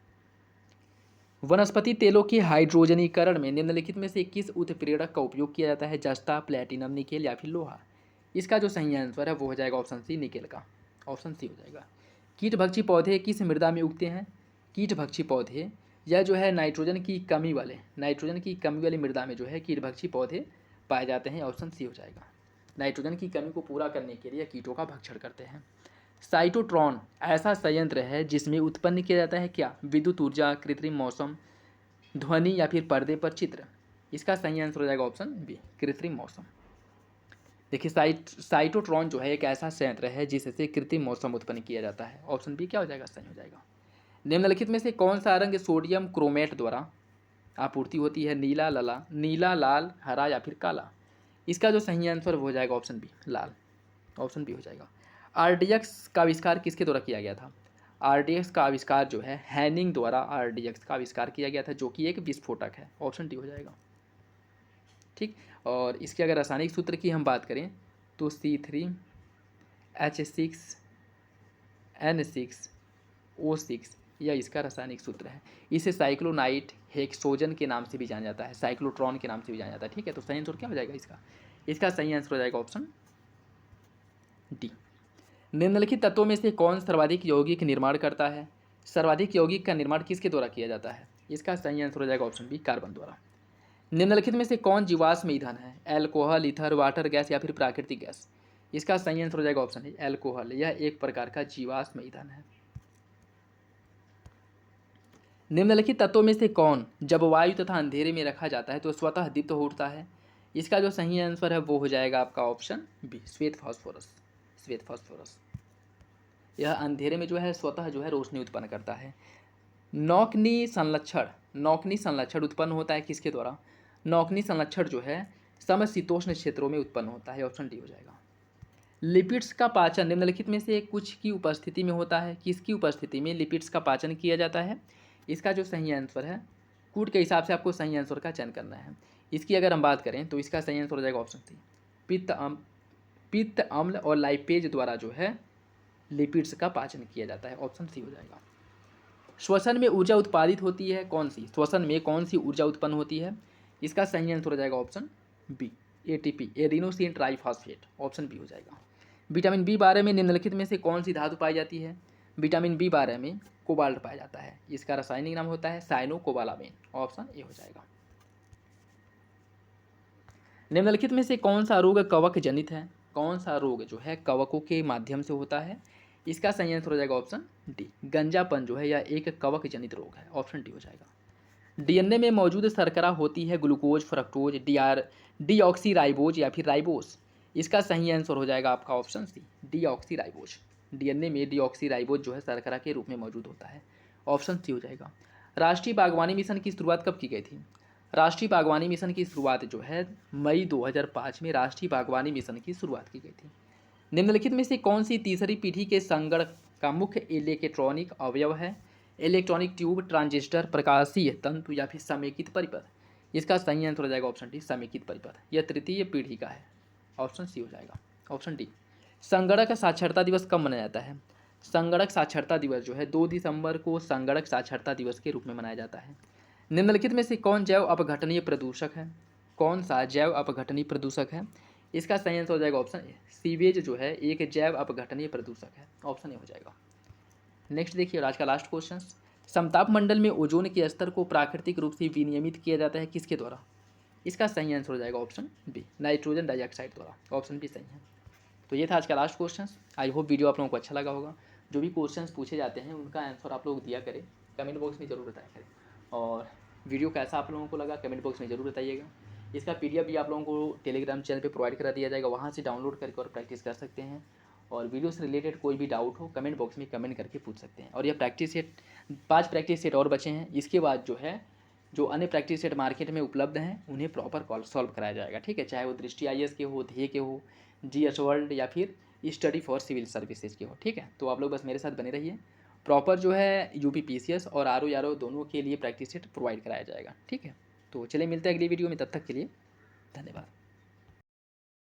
वनस्पति तेलों के हाइड्रोजनीकरण में निम्नलिखित में से किस उत्प्रेरक का उपयोग किया जाता है? जस्ता, प्लेटिनम, निकेल या फिर लोहा। इसका जो सही आंसर है वो हो जाएगा ऑप्शन सी, निकेल का। ऑप्शन सी हो जाएगा। कीटभक्षी पौधे किस मृदा में उगते हैं? कीटभक्षी पौधे यह जो है नाइट्रोजन की कमी वाले मृदा में जो है कीटभक्षी पौधे पाए जाते हैं। ऑप्शन सी हो जाएगा। नाइट्रोजन की कमी को पूरा करने के लिए कीटों का भक्षण करते हैं। साइटोट्रॉन ऐसा संयंत्र है जिसमें उत्पन्न किया जाता है क्या? विद्युत ऊर्जा, कृत्रिम मौसम, ध्वनि या फिर पर्दे पर चित्र। इसका सही आंसर हो जाएगा ऑप्शन बी, कृत्रिम मौसम। देखिए साइटोट्रॉन जो है एक ऐसा संयंत्र है जिससे कृत्रिम मौसम उत्पन्न किया जाता है। ऑप्शन बी क्या हो जाएगा? सही हो जाएगा। निम्नलिखित में से कौन सा रंग सोडियम क्रोमेट द्वारा आपूर्ति होती है? नीला, लाल, हरा या फिर काला। इसका जो सही आंसर हो जाएगा ऑप्शन बी, लाल। ऑप्शन बी हो जाएगा। RDX का आविष्कार किसके द्वारा किया गया था? RDX का आविष्कार जो है हैनिंग द्वारा RDX का आविष्कार किया गया था, जो कि एक विस्फोटक है। ऑप्शन डी हो जाएगा। ठीक। और इसके अगर रासायनिक सूत्र की हम बात करें तो C3H6N6O6 यह इसका रासायनिक सूत्र है। इसे साइक्लोनाइट हेक्सोजन के नाम से भी जाना जाता है, साइक्लोट्रॉन के नाम से भी जाना जाता है। ठीक है, तो सही आंसर क्या हो जाएगा इसका? इसका सही आंसर हो जाएगा ऑप्शन डी। निम्नलिखित तत्वों में से कौन सर्वाधिक यौगिक निर्माण करता है? सर्वाधिक यौगिक का निर्माण किसके द्वारा किया जाता है? इसका सही आंसर हो जाएगा ऑप्शन बी, कार्बन द्वारा। निम्नलिखित में से कौन जीवाश्म ईंधन है? एल्कोहल, ईथर, वाटर गैस या फिर प्राकृतिक गैस। इसका सही आंसर हो जाएगा ऑप्शन ए, एल्कोहल। यह एक प्रकार का जीवाश्म ईंधन है। निम्नलिखित तत्वों में से कौन जब वायु तथा अंधेरे में रखा जाता है तो स्वतः दीप्त हो उठता है? इसका जो सही आंसर है वो हो जाएगा आपका ऑप्शन बी, श्वेत फास्फोरस। यह अंधेरे में जो है स्वतः जो है रोशनी उत्पन्न करता है। नौकनी संलक्षण उत्पन्न होता है किसके द्वारा? नौकनी संलक्षण जो है समशीतोष्ण क्षेत्रों में उत्पन्न होता है। ऑप्शन डी हो जाएगा। लिपिड्स का पाचन निम्नलिखित में से कुछ की उपस्थिति में होता है। किसकी उपस्थिति में लिपिड्स का पाचन किया जाता है? इसका जो सही आंसर है, कूट के हिसाब से आपको सही आंसर का चयन करना है। इसकी अगर हम बात करें तो इसका सही आंसर हो जाएगा ऑप्शन सी, पित्त अम्ल और लाइपेज द्वारा जो है लिपिड्स का पाचन किया जाता है। ऑप्शन सी हो जाएगा। श्वसन में ऊर्जा उत्पादित होती है कौन सी, श्वसन में कौन सी ऊर्जा उत्पन्न होती है? इसका सही आंसर हो जाएगा option B, ATP, adenosine triphosphate. Option B हो जाएगा। विटामिन बी 12 में निम्नलिखित में से कौन सी धातु पाई जाती है? विटामिन बी 12 में कोबाल्ट पाया जाता है। इसका रासायनिक नाम होता है साइनोकोबालामिन। ऑप्शन ए हो जाएगा। निम्नलिखित में से कौन सा रोग कवक जनित है? कौन सा रोग जो है कवकों के माध्यम से होता है? इसका सही आंसर हो जाएगा ऑप्शन डी, गंजापन जो है यह एक कवक जनित रोग है। ऑप्शन डी हो जाएगा। डीएनए में मौजूद शर्करा होती है ग्लूकोज, फ्रक्टोज, डीऑक्सीराइबोज या फिर राइबोस। इसका सही आंसर हो जाएगा आपका ऑप्शन सी, डीऑक्सीराइबोज। डीएनए में डीऑक्सीराइबोज जो है शर्करा के रूप में मौजूद होता है। ऑप्शन सी हो जाएगा। राष्ट्रीय बागवानी मिशन की शुरुआत कब की गई थी? राष्ट्रीय बागवानी मिशन की शुरुआत जो है मई 2005 में राष्ट्रीय बागवानी मिशन की शुरुआत की गई थी। निम्नलिखित में से कौन सी तीसरी पीढ़ी के संगणक का मुख्य इलेक्ट्रॉनिक अवयव है? इलेक्ट्रॉनिक ट्यूब, ट्रांजिस्टर, प्रकाशीय तंतु या फिर समेकित परिपथ। इसका सही आंसर हो जाएगा ऑप्शन डी, समेकित परिपथ। यह तृतीय पीढ़ी का है। ऑप्शन सी हो जाएगा। Option D. संगणक साक्षरता दिवस कब मनाया जाता है? संगणक साक्षरता दिवस जो है 2 दिसंबर को संगणक साक्षरता दिवस के रूप में मनाया जाता है। निम्नलिखित में से कौन जैव अपघटनीय प्रदूषक है? कौन सा जैव अपघटनीय प्रदूषक है? इसका सही आंसर हो जाएगा ऑप्शन ए, सीवेज जो है एक जैव अपघटनीय प्रदूषक है। ऑप्शन ए हो जाएगा। नेक्स्ट देखिए, आज का लास्ट क्वेश्चन। समताप मंडल में ओजोन के स्तर को प्राकृतिक रूप से विनियमित किया जाता है किसके द्वारा? इसका सही आंसर हो जाएगा ऑप्शन बी, नाइट्रोजन डाइऑक्साइड द्वारा। ऑप्शन बी सही है। तो ये था आज का last question. I hope video आप लोगों को अच्छा लगा होगा। जो भी क्वेश्चंस पूछे जाते हैं उनका आंसर आप लोग दिया करें, कमेंट बॉक्स में जरूर बताया करें। और वीडियो कैसा आप लोगों को लगा कमेंट बॉक्स में जरूर बताइएगा। इसका पीडीएफ भी आप लोगों को टेलीग्राम चैनल पे प्रोवाइड करा दिया जाएगा, वहाँ से डाउनलोड करके और प्रैक्टिस कर सकते हैं। और वीडियो से रिलेटेड कोई भी डाउट हो कमेंट बॉक्स में कमेंट करके पूछ सकते हैं। और यह प्रैक्टिस सेट 5 प्रैक्टिस सेट और बचे हैं। इसके बाद जो है जो अन्य प्रैक्टिस सेट मार्केट में उपलब्ध हैं उन्हें प्रॉपर सॉल्व कराया जाएगा। ठीक है, चाहे वो दृष्टि IAS के हो, ध्येय के हो, GS वर्ल्ड या फिर स्टडी फॉर सिविल सर्विसेज के हो। ठीक है, तो आप लोग बस मेरे साथ बने रहिए। प्रॉपर जो है UP PCS और RO दोनों के लिए प्रैक्टिस सेट प्रोवाइड कराया जाएगा। ठीक है, तो चलिए मिलते हैं अगली वीडियो में, तब तक के लिए धन्यवाद।